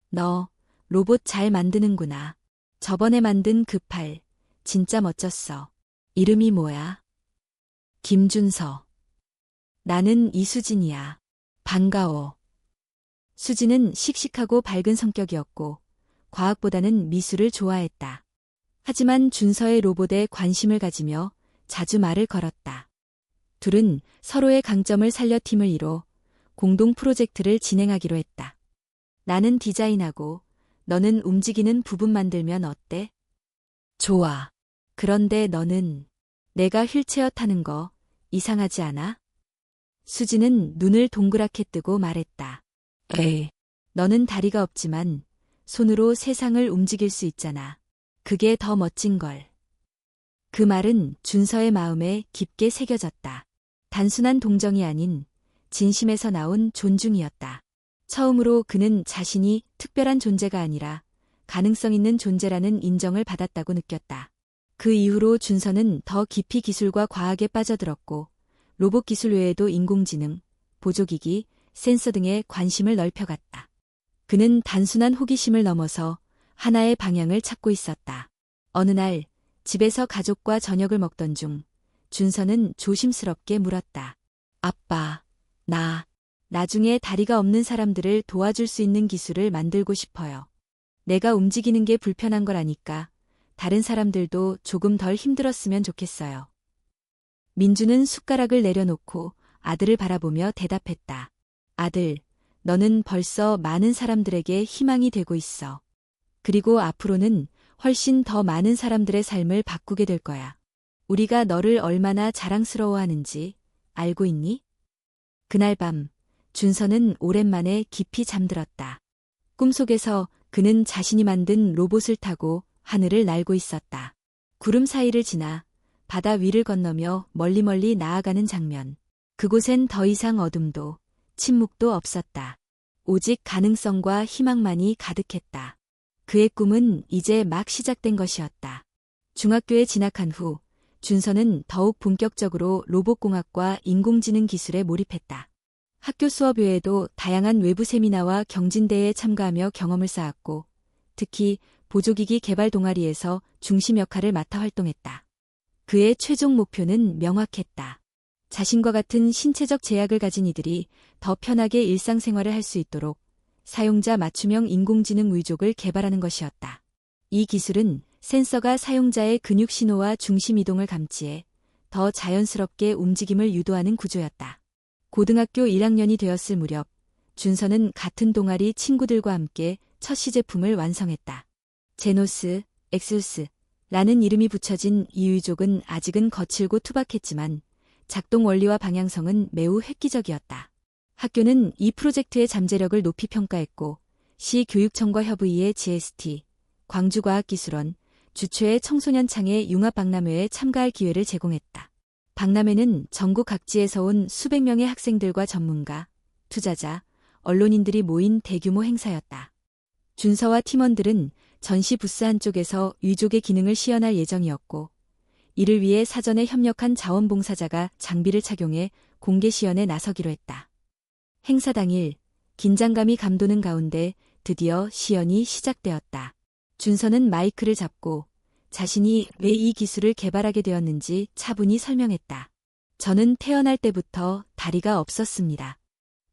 너 로봇 잘 만드는구나. 저번에 만든 그 팔 진짜 멋졌어. 이름이 뭐야? 김준서. 나는 이수진이야. 반가워. 수진은 씩씩하고 밝은 성격이었고 과학보다는 미술을 좋아했다. 하지만 준서의 로봇에 관심을 가지며 자주 말을 걸었다. 둘은 서로의 강점을 살려 팀을 이뤄 공동 프로젝트를 진행하기로 했다. 나는 디자인하고 너는 움직이는 부분 만들면 어때? 좋아. 그런데 너는 내가 휠체어 타는 거 이상하지 않아? 수진은 눈을 동그랗게 뜨고 말했다. 에이, 너는 다리가 없지만 손으로 세상을 움직일 수 있잖아. 그게 더 멋진걸. 그 말은 준서의 마음에 깊게 새겨졌다. 단순한 동정이 아닌 진심에서 나온 존중이었다. 처음으로 그는 자신이 특별한 존재가 아니라 가능성 있는 존재라는 인정을 받았다고 느꼈다. 그 이후로 준서는 더 깊이 기술과 과학에 빠져들었고 로봇 기술 외에도 인공지능, 보조기기, 센서 등에 관심을 넓혀갔다. 그는 단순한 호기심을 넘어서 하나의 방향을 찾고 있었다. 어느 날 집에서 가족과 저녁을 먹던 중 준서는 조심스럽게 물었다. 아빠, 나 나중에 다리가 없는 사람들을 도와줄 수 있는 기술을 만들고 싶어요. 내가 움직이는 게 불편한 걸 아니까 다른 사람들도 조금 덜 힘들었으면 좋겠어요. 민주는 숟가락을 내려놓고 아들을 바라보며 대답했다. 아들, 너는 벌써 많은 사람들에게 희망이 되고 있어. 그리고 앞으로는 훨씬 더 많은 사람들의 삶을 바꾸게 될 거야. 우리가 너를 얼마나 자랑스러워하는지 알고 있니? 그날 밤, 준서는 오랜만에 깊이 잠들었다. 꿈속에서 그는 자신이 만든 로봇을 타고 하늘을 날고 있었다. 구름 사이를 지나 바다 위를 건너며 멀리 나아가는 장면. 그곳엔 더 이상 어둠도 침묵도 없었다. 오직 가능성과 희망만이 가득했다. 그의 꿈은 이제 막 시작된 것이었다. 중학교에 진학한 후 준서는 더욱 본격적으로 로봇공학과 인공지능 기술에 몰입했다. 학교 수업 외에도 다양한 외부 세미나와 경진대회에 참가하며 경험을 쌓았고 특히 보조기기 개발 동아리에서 중심 역할을 맡아 활동했다. 그의 최종 목표는 명확했다. 자신과 같은 신체적 제약을 가진 이들이 더 편하게 일상생활을 할 수 있도록 사용자 맞춤형 인공지능 의족을 개발하는 것이었다. 이 기술은 센서가 사용자의 근육 신호와 중심 이동을 감지해 더 자연스럽게 움직임을 유도하는 구조였다. 고등학교 1학년이 되었을 무렵 준서는 같은 동아리 친구들과 함께 첫 시제품을 완성했다. 제노스, 엑슬스라는 이름이 붙여진 이 의족은 아직은 거칠고 투박했지만 작동 원리와 방향성은 매우 획기적이었다. 학교는 이 프로젝트의 잠재력을 높이 평가했고 시교육청과 협의해 GST, 광주과학기술원, 주최의 청소년창의 융합박람회에 참가할 기회를 제공했다. 박람회는 전국 각지에서 온 수백 명의 학생들과 전문가, 투자자, 언론인들이 모인 대규모 행사였다. 준서와 팀원들은 전시 부스 한쪽에서 의족의 기능을 시연할 예정이었고 이를 위해 사전에 협력한 자원봉사자가 장비를 착용해 공개 시연에 나서기로 했다. 행사 당일 긴장감이 감도는 가운데 드디어 시연이 시작되었다. 준서는 마이크를 잡고 자신이 왜 이 기술을 개발하게 되었는지 차분히 설명했다. 저는 태어날 때부터 다리가 없었습니다.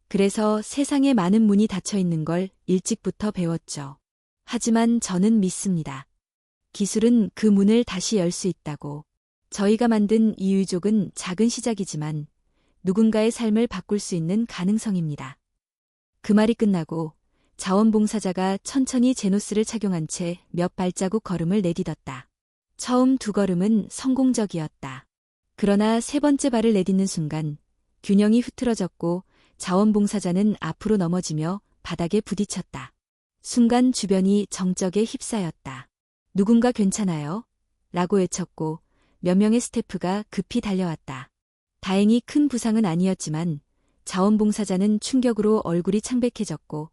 그래서 세상에 많은 문이 닫혀 있는 걸 일찍부터 배웠죠. 하지만 저는 믿습니다. 기술은 그 문을 다시 열 수 있다고. 저희가 만든 이 의족은 작은 시작이지만 누군가의 삶을 바꿀 수 있는 가능성입니다. 그 말이 끝나고 자원봉사자가 천천히 제노스를 착용한 채 몇 발자국 걸음을 내딛었다. 처음 두 걸음은 성공적이었다. 그러나 세 번째 발을 내딛는 순간 균형이 흐트러졌고 자원봉사자는 앞으로 넘어지며 바닥에 부딪혔다. 순간 주변이 정적에 휩싸였다. 누군가 괜찮아요? 라고 외쳤고 몇 명의 스태프가 급히 달려왔다. 다행히 큰 부상은 아니었지만 자원봉사자는 충격으로 얼굴이 창백해졌고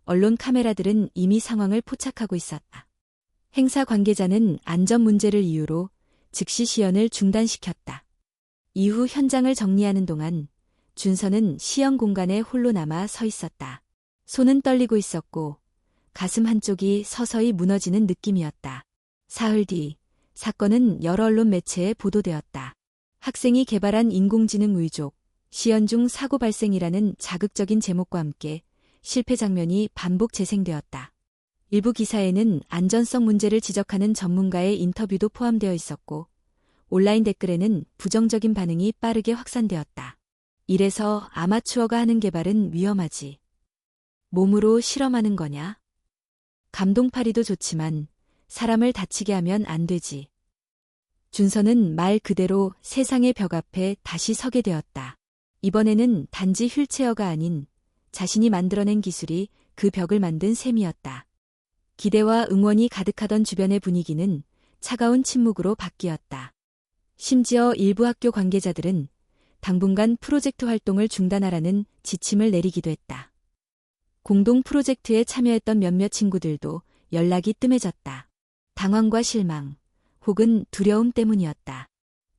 언론 카메라들은 이미 상황을 포착하고 있었다. 행사 관계자는 안전 문제를 이유로 즉시 시연을 중단시켰다. 이후 현장을 정리하는 동안 준서는 시연 공간에 홀로 남아 서 있었다. 손은 떨리고 있었고 가슴 한쪽이 서서히 무너지는 느낌이었다. 사흘 뒤 사건은 여러 언론 매체에 보도되었다. 학생이 개발한 인공지능 의족, 시연 중 사고 발생이라는 자극적인 제목과 함께 실패 장면이 반복 재생되었다. 일부 기사에는 안전성 문제를 지적하는 전문가의 인터뷰도 포함되어 있었고 온라인 댓글에는 부정적인 반응이 빠르게 확산되었다. 이래서 아마추어가 하는 개발은 위험하지. 몸으로 실험하는 거냐? 감동파리도 좋지만 사람을 다치게 하면 안 되지. 준서는 말 그대로 세상의 벽 앞에 다시 서게 되었다. 이번에는 단지 휠체어가 아닌 자신이 만들어낸 기술이 그 벽을 만든 셈이었다. 기대와 응원이 가득하던 주변의 분위기는 차가운 침묵으로 바뀌었다. 심지어 일부 학교 관계자들은 당분간 프로젝트 활동을 중단하라는 지침을 내리기도 했다. 공동 프로젝트에 참여했던 몇몇 친구들도 연락이 뜸해졌다. 당황과 실망, 혹은 두려움 때문이었다.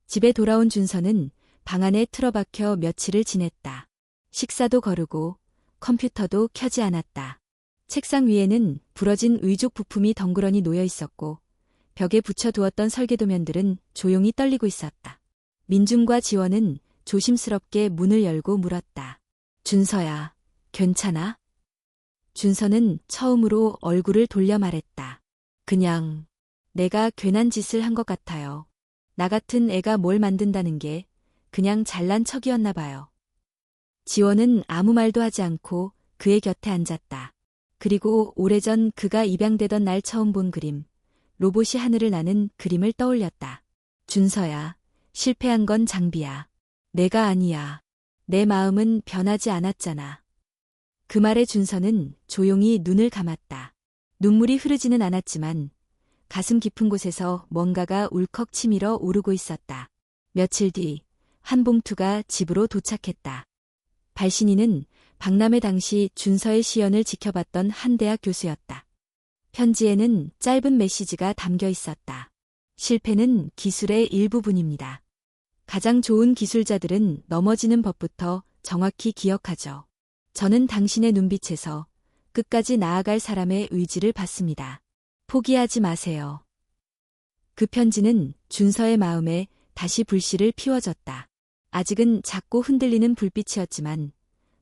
집에 돌아온 준서는 방 안에 틀어박혀 며칠을 지냈다. 식사도 거르고 컴퓨터도 켜지 않았다. 책상 위에는 부러진 의족 부품이 덩그러니 놓여 있었고 벽에 붙여두었던 설계도면들은 조용히 떨리고 있었다. 민중과 지원은 조심스럽게 문을 열고 물었다. 준서야, 괜찮아? 준서는 처음으로 얼굴을 돌려 말했다. 그냥 내가 괜한 짓을 한 것 같아요. 나 같은 애가 뭘 만든다는 게 그냥 잘난 척이었나 봐요. 지원은 아무 말도 하지 않고 그의 곁에 앉았다. 그리고 오래전 그가 입양되던 날 처음 본 그림, 로봇이 하늘을 나는 그림을 떠올렸다. 준서야, 실패한 건 장비야. 내가 아니야. 내 마음은 변하지 않았잖아. 그 말에 준서는 조용히 눈을 감았다. 눈물이 흐르지는 않았지만 가슴 깊은 곳에서 뭔가가 울컥 치밀어 오르고 있었다. 며칠 뒤 한 봉투가 집으로 도착했다. 발신인은 박람회 당시 준서의 시연을 지켜봤던 한 대학 교수였다. 편지에는 짧은 메시지가 담겨 있었다. 실패는 기술의 일부분입니다. 가장 좋은 기술자들은 넘어지는 법부터 정확히 기억하죠. 저는 당신의 눈빛에서 끝까지 나아갈 사람의 의지를 봤습니다. 포기하지 마세요. 그 편지는 준서의 마음에 다시 불씨를 피워줬다. 아직은 작고 흔들리는 불빛이었지만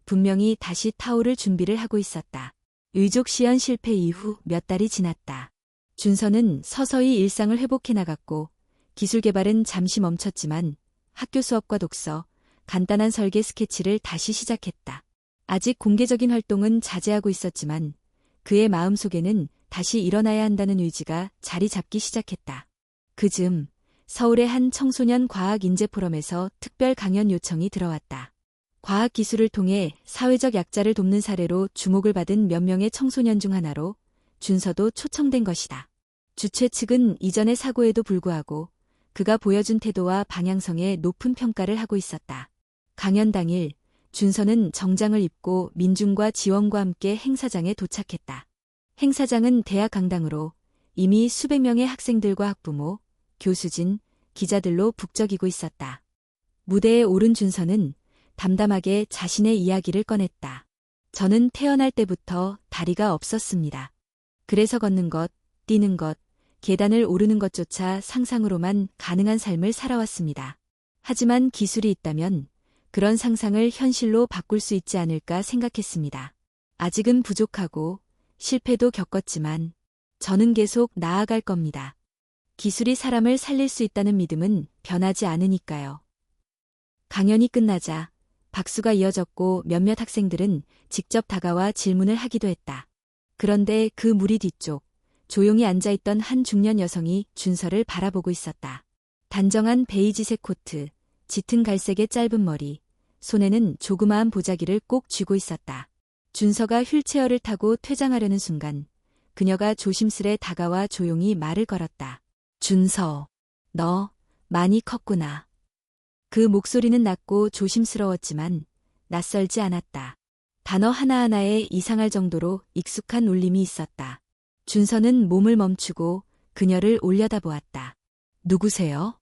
분명히 다시 타오를 준비를 하고 있었다. 의족 시연 실패 이후 몇 달이 지났다. 준서는 서서히 일상을 회복해 나갔고 기술 개발은 잠시 멈췄지만 학교 수업과 독서, 간단한 설계 스케치를 다시 시작했다. 아직 공개적인 활동은 자제하고 있었지만 그의 마음속에는 다시 일어나야 한다는 의지가 자리 잡기 시작했다. 그즈음 서울의 한 청소년 과학 인재 포럼에서 특별 강연 요청이 들어왔다. 과학 기술을 통해 사회적 약자를 돕는 사례로 주목을 받은 몇 명의 청소년 중 하나로 준서도 초청된 것이다. 주최 측은 이전의 사고에도 불구하고 그가 보여준 태도와 방향성에 높은 평가를 하고 있었다. 강연 당일 준서는 정장을 입고 민중과 지원과 함께 행사장에 도착했다. 행사장은 대학 강당으로 이미 수백 명의 학생들과 학부모, 교수진, 기자들로 북적이고 있었다. 무대에 오른 준서는 담담하게 자신의 이야기를 꺼냈다. 저는 태어날 때부터 다리가 없었습니다. 그래서 걷는 것, 뛰는 것, 계단을 오르는 것조차 상상으로만 가능한 삶을 살아왔습니다. 하지만 기술이 있다면 그런 상상을 현실로 바꿀 수 있지 않을까 생각했습니다. 아직은 부족하고 실패도 겪었지만 저는 계속 나아갈 겁니다. 기술이 사람을 살릴 수 있다는 믿음은 변하지 않으니까요. 강연이 끝나자 박수가 이어졌고 몇몇 학생들은 직접 다가와 질문을 하기도 했다. 그런데 그 무리 뒤쪽, 조용히 앉아있던 한 중년 여성이 준서를 바라보고 있었다. 단정한 베이지색 코트, 짙은 갈색의 짧은 머리, 손에는 조그마한 보자기를 꼭 쥐고 있었다. 준서가 휠체어를 타고 퇴장하려는 순간 그녀가 조심스레 다가와 조용히 말을 걸었다. 준서, 너 많이 컸구나. 그 목소리는 낮고 조심스러웠지만 낯설지 않았다. 단어 하나하나에 이상할 정도로 익숙한 울림이 있었다. 준서는 몸을 멈추고 그녀를 올려다보았다. 누구세요?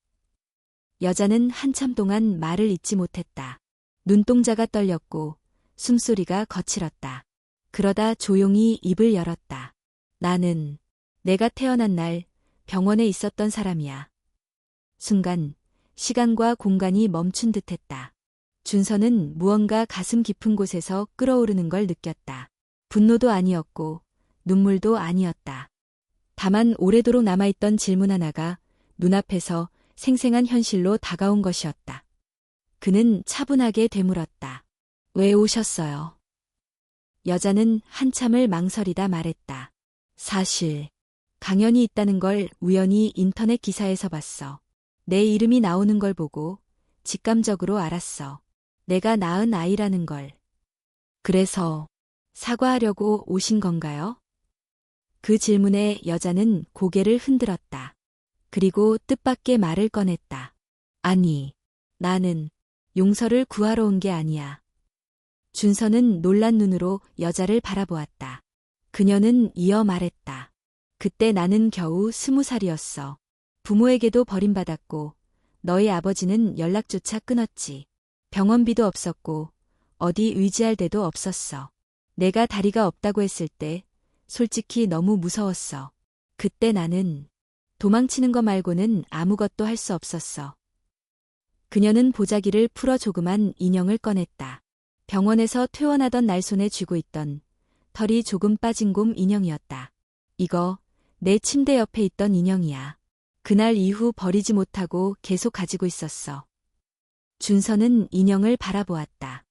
여자는 한참 동안 말을 잇지 못했다. 눈동자가 떨렸고 숨소리가 거칠었다. 그러다 조용히 입을 열었다. 나는 내가 태어난 날 병원에 있었던 사람이야. 순간 시간과 공간이 멈춘 듯했다. 준서는 무언가 가슴 깊은 곳에서 끓어오르는 걸 느꼈다. 분노도 아니었고 눈물도 아니었다. 다만 오래도록 남아있던 질문 하나가 눈앞에서 생생한 현실로 다가온 것이었다. 그는 차분하게 되물었다. 왜 오셨어요? 여자는 한참을 망설이다 말했다. 사실 강연이 있다는 걸 우연히 인터넷 기사에서 봤어. 내 이름이 나오는 걸 보고 직감적으로 알았어. 내가 낳은 아이라는 걸. 그래서 사과하려고 오신 건가요? 그 질문에 여자는 고개를 흔들었다. 그리고 뜻밖의 말을 꺼냈다. 아니, 나는 용서를 구하러 온 게 아니야. 준서는 놀란 눈으로 여자를 바라보았다. 그녀는 이어 말했다. 그때 나는 겨우 20살이었어. 부모에게도 버림받았고 너희 아버지는 연락조차 끊었지. 병원비도 없었고 어디 의지할 데도 없었어. 내가 다리가 없다고 했을 때 솔직히 너무 무서웠어. 그때 나는 도망치는 거 말고는 아무것도 할 수 없었어. 그녀는 보자기를 풀어 조그만 인형을 꺼냈다. 병원에서 퇴원하던 날 손에 쥐고 있던 털이 조금 빠진 곰 인형이었다. 이거 내 침대 옆에 있던 인형이야. 그날 이후 버리지 못하고 계속 가지고 있었어. 준서는 인형을 바라보았다.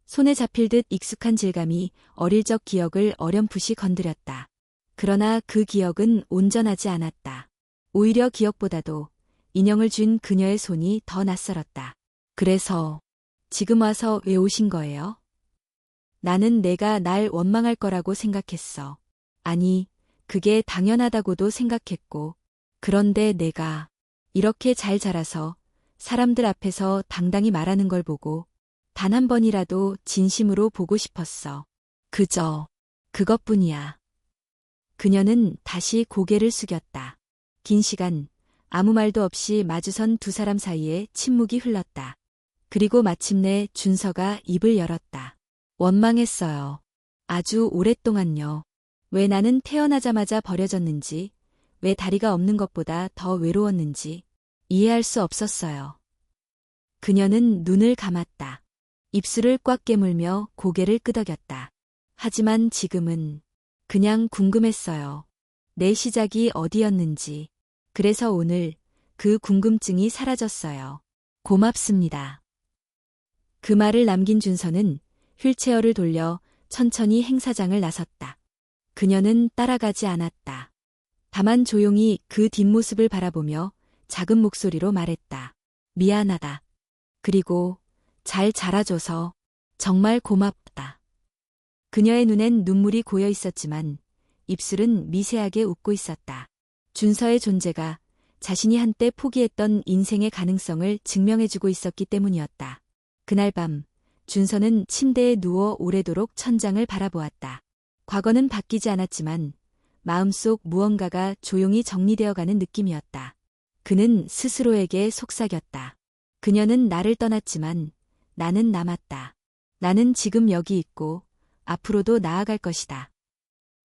손에 잡힐 듯 익숙한 질감이 어릴 적 기억을 어렴풋이 건드렸다. 그러나 그 기억은 온전하지 않았다. 오히려 기억보다도 인형을 쥔 그녀의 손이 더 낯설었다. 그래서 지금 와서 왜 오신 거예요? 나는 내가 날 원망할 거라고 생각했어. 아니, 그게 당연하다고도 생각했고, 그런데 내가 이렇게 잘 자라서 사람들 앞에서 당당히 말하는 걸 보고 단 한 번이라도 진심으로 보고 싶었어. 그저 그것뿐이야. 그녀는 다시 고개를 숙였다. 긴 시간 아무 말도 없이 마주선 두 사람 사이에 침묵이 흘렀다. 그리고 마침내 준서가 입을 열었다. 원망했어요. 아주 오랫동안요. 왜 나는 태어나자마자 버려졌는지, 왜 다리가 없는 것보다 더 외로웠는지 이해할 수 없었어요. 그녀는 눈을 감았다. 입술을 꽉 깨물며 고개를 끄덕였다. 하지만 지금은 그냥 궁금했어요. 내 시작이 어디였는지. 그래서 오늘 그 궁금증이 사라졌어요. 고맙습니다. 그 말을 남긴 준서는 휠체어를 돌려 천천히 행사장을 나섰다. 그녀는 따라가지 않았다. 다만 조용히 그 뒷모습을 바라보며 작은 목소리로 말했다. 미안하다. 그리고 잘 자라줘서 정말 고맙다. 그녀의 눈엔 눈물이 고여 있었지만 입술은 미세하게 웃고 있었다. 준서의 존재가 자신이 한때 포기했던 인생의 가능성을 증명해주고 있었기 때문이었다. 그날 밤 준서는 침대에 누워 오래도록 천장을 바라보았다. 과거는 바뀌지 않았지만 마음속 무언가가 조용히 정리되어가는 느낌이었다. 그는 스스로에게 속삭였다. 그녀는 나를 떠났지만 나는 남았다. 나는 지금 여기 있고 앞으로도 나아갈 것이다.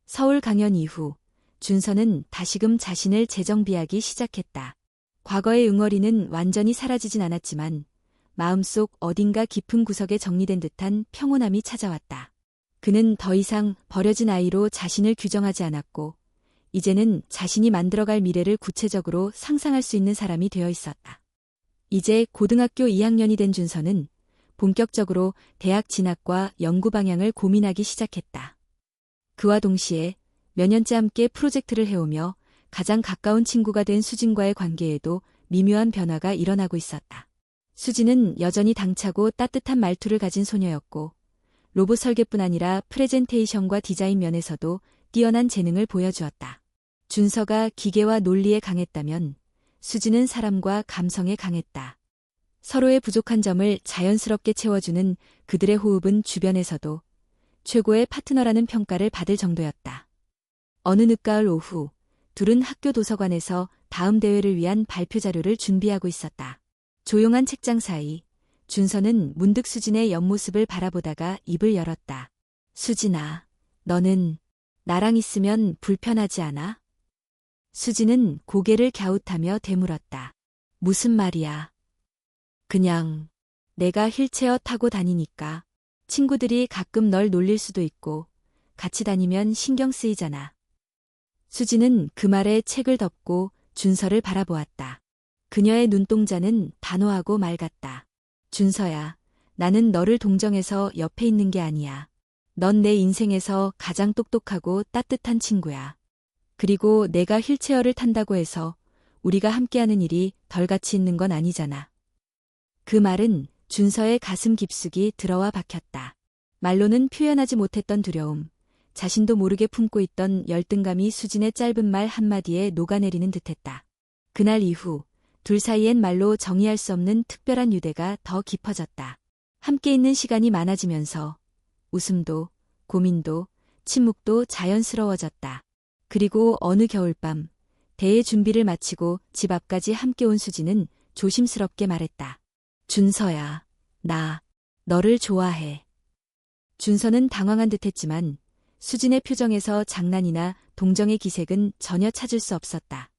서울 강연 이후 준서는 다시금 자신을 재정비하기 시작했다. 과거의 응어리는 완전히 사라지진 않았지만 마음속 어딘가 깊은 구석에 정리된 듯한 평온함이 찾아왔다. 그는 더 이상 버려진 아이로 자신을 규정하지 않았고 이제는 자신이 만들어갈 미래를 구체적으로 상상할 수 있는 사람이 되어 있었다. 이제 고등학교 2학년이 된 준서는 본격적으로 대학 진학과 연구 방향을 고민하기 시작했다. 그와 동시에 몇 년째 함께 프로젝트를 해오며 가장 가까운 친구가 된 수진과의 관계에도 미묘한 변화가 일어나고 있었다. 수진은 여전히 당차고 따뜻한 말투를 가진 소녀였고 로봇 설계뿐 아니라 프레젠테이션과 디자인 면에서도 뛰어난 재능을 보여주었다. 준서가 기계와 논리에 강했다면 수진은 사람과 감성에 강했다. 서로의 부족한 점을 자연스럽게 채워주는 그들의 호흡은 주변에서도 최고의 파트너라는 평가를 받을 정도였다. 어느 늦가을 오후, 둘은 학교 도서관에서 다음 대회를 위한 발표 자료를 준비하고 있었다. 조용한 책장 사이, 준서는 문득 수진의 옆모습을 바라보다가 입을 열었다. 수진아, 너는 나랑 있으면 불편하지 않아? 수진은 고개를 갸웃하며 되물었다. 무슨 말이야? 그냥 내가 휠체어 타고 다니니까 친구들이 가끔 널 놀릴 수도 있고 같이 다니면 신경 쓰이잖아. 수진은 그 말에 책을 덮고 준서를 바라보았다. 그녀의 눈동자는 단호하고 맑았다. 준서야, 나는 너를 동정해서 옆에 있는 게 아니야. 넌 내 인생에서 가장 똑똑하고 따뜻한 친구야. 그리고 내가 휠체어를 탄다고 해서 우리가 함께하는 일이 덜 가치 있는 건 아니잖아. 그 말은 준서의 가슴 깊숙이 들어와 박혔다. 말로는 표현하지 못했던 두려움, 자신도 모르게 품고 있던 열등감이 수진의 짧은 말 한마디에 녹아내리는 듯했다. 그날 이후 둘 사이엔 말로 정의할 수 없는 특별한 유대가 더 깊어졌다. 함께 있는 시간이 많아지면서 웃음도, 고민도, 침묵도 자연스러워졌다. 그리고 어느 겨울밤, 대회 준비를 마치고 집 앞까지 함께 온 수진은 조심스럽게 말했다. 준서야, 나 너를 좋아해. 준서는 당황한 듯했지만 수진의 표정에서 장난이나 동정의 기색은 전혀 찾을 수 없었다.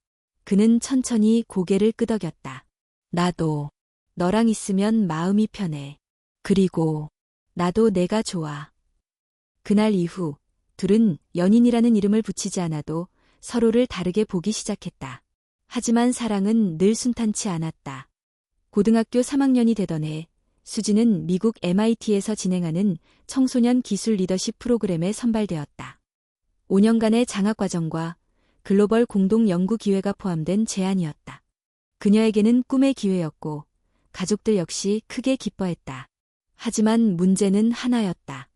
그는 천천히 고개를 끄덕였다. 나도 너랑 있으면 마음이 편해. 그리고 나도 내가 좋아. 그날 이후 둘은 연인이라는 이름을 붙이지 않아도 서로를 다르게 보기 시작했다. 하지만 사랑은 늘 순탄치 않았다. 고등학교 3학년이 되던 해 수진은 미국 MIT에서 진행하는 청소년 기술 리더십 프로그램에 선발되었다. 5년간의 장학과정과 글로벌 공동 연구 기회가 포함된 제안이었다. 그녀에게는 꿈의 기회였고 가족들 역시 크게 기뻐했다. 하지만 문제는 하나였다.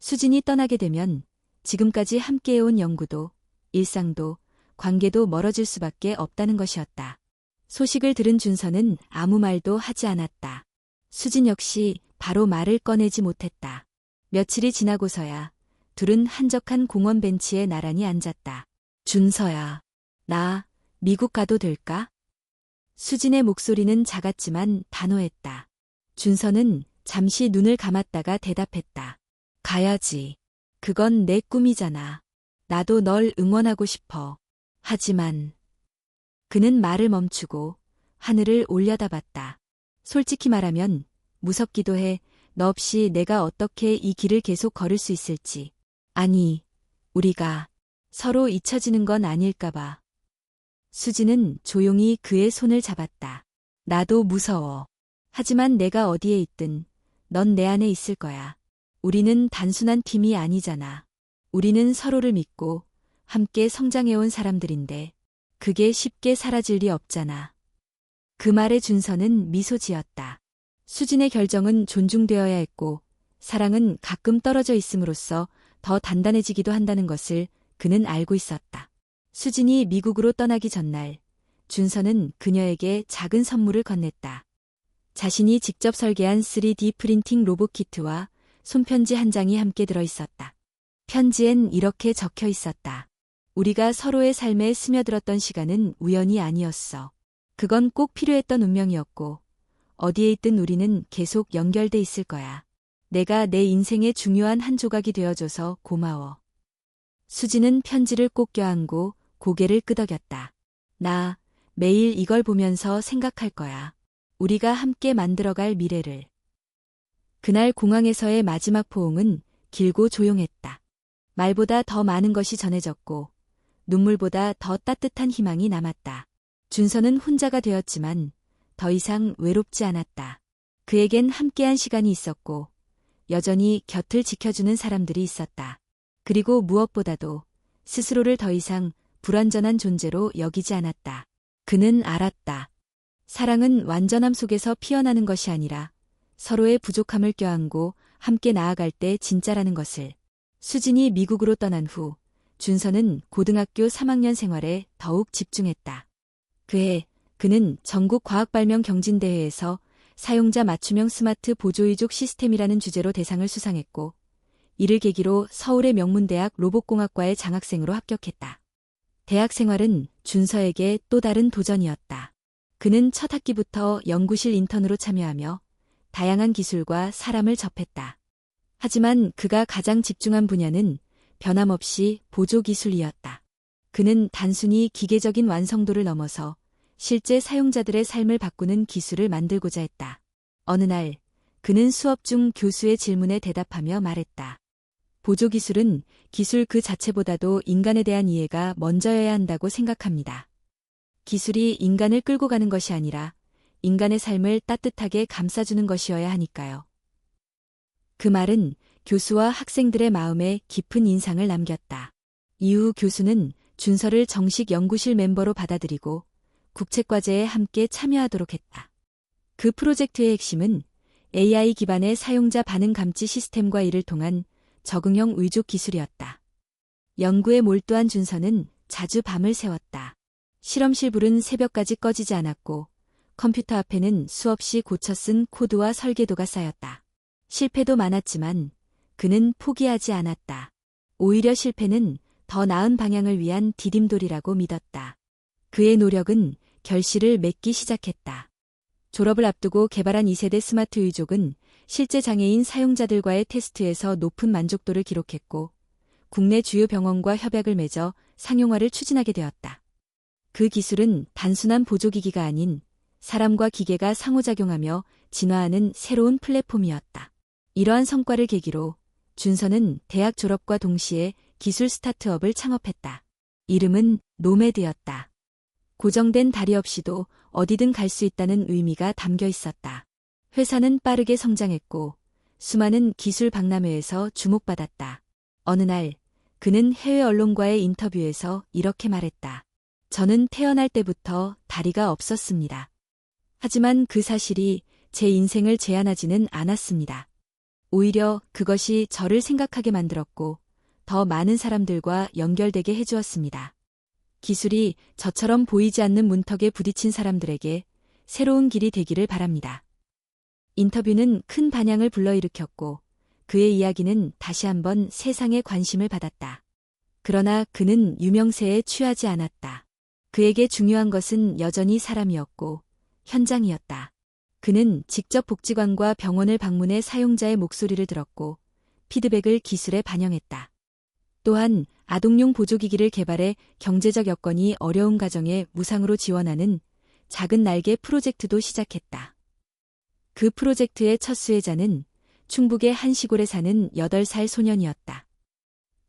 수진이 떠나게 되면 지금까지 함께해온 연구도, 일상도, 관계도 멀어질 수밖에 없다는 것이었다. 소식을 들은 준서는 아무 말도 하지 않았다. 수진 역시 바로 말을 꺼내지 못했다. 며칠이 지나고서야 둘은 한적한 공원 벤치에 나란히 앉았다. 준서야, 나 미국 가도 될까? 수진의 목소리는 작았지만 단호했다. 준서는 잠시 눈을 감았다가 대답했다. 가야지. 그건 내 꿈이잖아. 나도 널 응원하고 싶어. 하지만 그는 말을 멈추고 하늘을 올려다봤다. 솔직히 말하면 무섭기도 해. 너 없이 내가 어떻게 이 길을 계속 걸을 수 있을지. 아니, 우리가 서로 잊혀지는 건 아닐까봐. 수진은 조용히 그의 손을 잡았다. 나도 무서워. 하지만 내가 어디에 있든 넌 내 안에 있을 거야. 우리는 단순한 팀이 아니잖아. 우리는 서로를 믿고 함께 성장해온 사람들인데 그게 쉽게 사라질 리 없잖아. 그 말에 준서는 미소 지었다. 수진의 결정은 존중되어야 했고 사랑은 가끔 떨어져 있음으로써 더 단단해지기도 한다는 것을 그는 알고 있었다. 수진이 미국으로 떠나기 전날 준서는 그녀에게 작은 선물을 건넸다. 자신이 직접 설계한 3D 프린팅 로봇 키트와 손편지 한 장이 함께 들어 있었다. 편지엔 이렇게 적혀 있었다. 우리가 서로의 삶에 스며들었던 시간은 우연이 아니었어. 그건 꼭 필요했던 운명이었고 어디에 있든 우리는 계속 연결돼 있을 거야. 내가 내 인생의 중요한 한 조각이 되어줘서 고마워. 수지는 편지를 꼭 껴안고 고개를 끄덕였다. 나 매일 이걸 보면서 생각할 거야. 우리가 함께 만들어갈 미래를. 그날 공항에서의 마지막 포옹은 길고 조용했다. 말보다 더 많은 것이 전해졌고 눈물보다 더 따뜻한 희망이 남았다. 준서는 혼자가 되었지만 더 이상 외롭지 않았다. 그에겐 함께한 시간이 있었고 여전히 곁을 지켜주는 사람들이 있었다. 그리고 무엇보다도 스스로를 더 이상 불완전한 존재로 여기지 않았다. 그는 알았다. 사랑은 완전함 속에서 피어나는 것이 아니라 서로의 부족함을 껴안고 함께 나아갈 때 진짜라는 것을. 수진이 미국으로 떠난 후 준서는 고등학교 3학년 생활에 더욱 집중했다. 그해 그는 전국 과학발명 경진대회에서 사용자 맞춤형 스마트 보조이족 시스템이라는 주제로 대상을 수상했고, 이를 계기로 서울의 명문대학 로봇공학과의 장학생으로 합격했다. 대학 생활은 준서에게 또 다른 도전이었다. 그는 첫 학기부터 연구실 인턴으로 참여하며 다양한 기술과 사람을 접했다. 하지만 그가 가장 집중한 분야는 변함없이 보조기술이었다. 그는 단순히 기계적인 완성도를 넘어서 실제 사용자들의 삶을 바꾸는 기술을 만들고자 했다. 어느 날, 그는 수업 중 교수의 질문에 대답하며 말했다. 보조기술은 기술 그 자체보다도 인간에 대한 이해가 먼저여야 한다고 생각합니다. 기술이 인간을 끌고 가는 것이 아니라 인간의 삶을 따뜻하게 감싸주는 것이어야 하니까요. 그 말은 교수와 학생들의 마음에 깊은 인상을 남겼다. 이후 교수는 준서를 정식 연구실 멤버로 받아들이고 국책과제에 함께 참여하도록 했다. 그 프로젝트의 핵심은 AI 기반의 사용자 반응 감지 시스템과 이를 통한 적응형 의족 기술이었다. 연구에 몰두한 준서는 자주 밤을 새웠다. 실험실 불은 새벽까지 꺼지지 않았고 컴퓨터 앞에는 수없이 고쳐 쓴 코드와 설계도가 쌓였다. 실패도 많았지만 그는 포기하지 않았다. 오히려 실패는 더 나은 방향을 위한 디딤돌이라고 믿었다. 그의 노력은 결실을 맺기 시작했다. 졸업을 앞두고 개발한 2세대 스마트 의족은 실제 장애인 사용자들과의 테스트에서 높은 만족도를 기록했고, 국내 주요 병원과 협약을 맺어 상용화를 추진하게 되었다. 그 기술은 단순한 보조기기가 아닌 사람과 기계가 상호작용하며 진화하는 새로운 플랫폼이었다. 이러한 성과를 계기로 준서는 대학 졸업과 동시에 기술 스타트업을 창업했다. 이름은 노매드였다. 고정된 다리 없이도 어디든 갈 수 있다는 의미가 담겨 있었다. 회사는 빠르게 성장했고 수많은 기술 박람회에서 주목받았다. 어느 날 그는 해외 언론과의 인터뷰에서 이렇게 말했다. 저는 태어날 때부터 다리가 없었습니다. 하지만 그 사실이 제 인생을 제한하지는 않았습니다. 오히려 그것이 저를 생각하게 만들었고 더 많은 사람들과 연결되게 해주었습니다. 기술이 저처럼 보이지 않는 문턱에 부딪힌 사람들에게 새로운 길이 되기를 바랍니다. 인터뷰는 큰 반향을 불러일으켰고 그의 이야기는 다시 한번 세상의 관심을 받았다. 그러나 그는 유명세에 취하지 않았다. 그에게 중요한 것은 여전히 사람이었고 현장이었다. 그는 직접 복지관과 병원을 방문해 사용자의 목소리를 들었고 피드백을 기술에 반영했다. 또한 아동용 보조기기를 개발해 경제적 여건이 어려운 가정에 무상으로 지원하는 작은 날개 프로젝트도 시작했다. 그 프로젝트의 첫 수혜자는 충북의 한 시골에 사는 8살 소년이었다.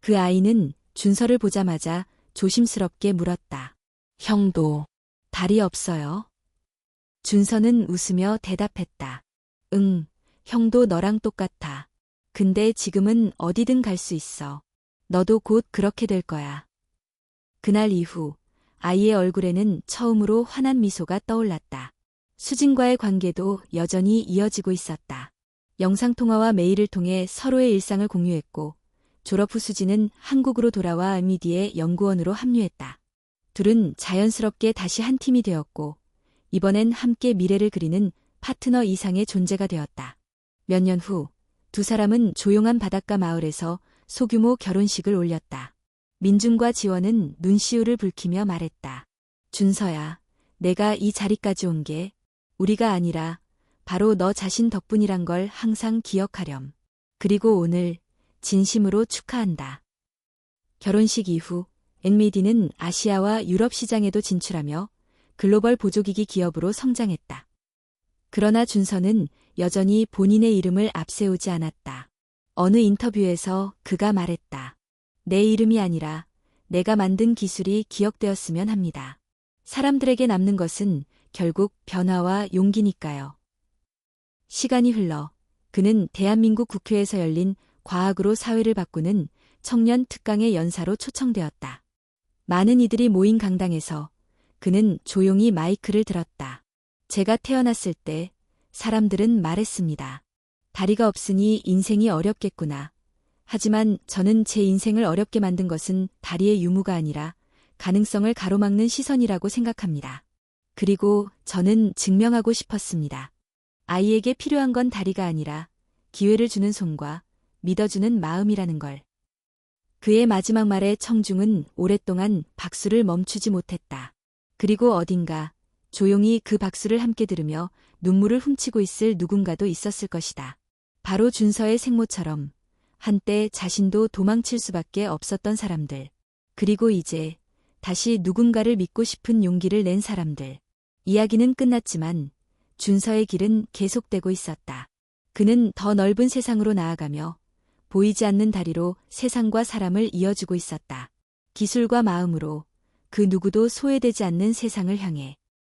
그 아이는 준서를 보자마자 조심스럽게 물었다. 형도 다리 없어요? 준서는 웃으며 대답했다. 응, 형도 너랑 똑같아. 근데 지금은 어디든 갈 수 있어. 너도 곧 그렇게 될 거야. 그날 이후 아이의 얼굴에는 처음으로 환한 미소가 떠올랐다. 수진과의 관계도 여전히 이어지고 있었다. 영상통화와 메일을 통해 서로의 일상을 공유했고 졸업 후 수진은 한국으로 돌아와 미디의 연구원으로 합류했다. 둘은 자연스럽게 다시 한 팀이 되었고 이번엔 함께 미래를 그리는 파트너 이상의 존재가 되었다. 몇 년 후 두 사람은 조용한 바닷가 마을에서 소규모 결혼식을 올렸다. 민준과 지원은 눈시울을 붉히며 말했다. 준서야, 내가 이 자리까지 온 게 우리가 아니라 바로 너 자신 덕분이란 걸 항상 기억하렴. 그리고 오늘 진심으로 축하한다. 결혼식 이후 엔미디는 아시아와 유럽 시장에도 진출하며 글로벌 보조기기 기업으로 성장했다. 그러나 준서는 여전히 본인의 이름을 앞세우지 않았다. 어느 인터뷰에서 그가 말했다. 내 이름이 아니라 내가 만든 기술이 기억되었으면 합니다. 사람들에게 남는 것은 결국 변화와 용기니까요. 시간이 흘러 그는 대한민국 국회에서 열린 과학으로 사회를 바꾸는 청년 특강의 연사로 초청되었다. 많은 이들이 모인 강당에서 그는 조용히 마이크를 들었다. 제가 태어났을 때 사람들은 말했습니다. 다리가 없으니 인생이 어렵겠구나. 하지만 저는 제 인생을 어렵게 만든 것은 다리의 유무가 아니라 가능성을 가로막는 시선이라고 생각합니다. 그리고 저는 증명하고 싶었습니다. 아이에게 필요한 건 다리가 아니라 기회를 주는 손과 믿어주는 마음이라는 걸. 그의 마지막 말에 청중은 오랫동안 박수를 멈추지 못했다. 그리고 어딘가 조용히 그 박수를 함께 들으며 눈물을 훔치고 있을 누군가도 있었을 것이다. 바로 준서의 생모처럼 한때 자신도 도망칠 수밖에 없었던 사람들. 그리고 이제 다시 누군가를 믿고 싶은 용기를 낸 사람들. 이야기는 끝났지만 준서의 길은 계속되고 있었다. 그는 더 넓은 세상으로 나아가며 보이지 않는 다리로 세상과 사람을 이어주고 있었다. 기술과 마음으로 그 누구도 소외되지 않는 세상을 향해.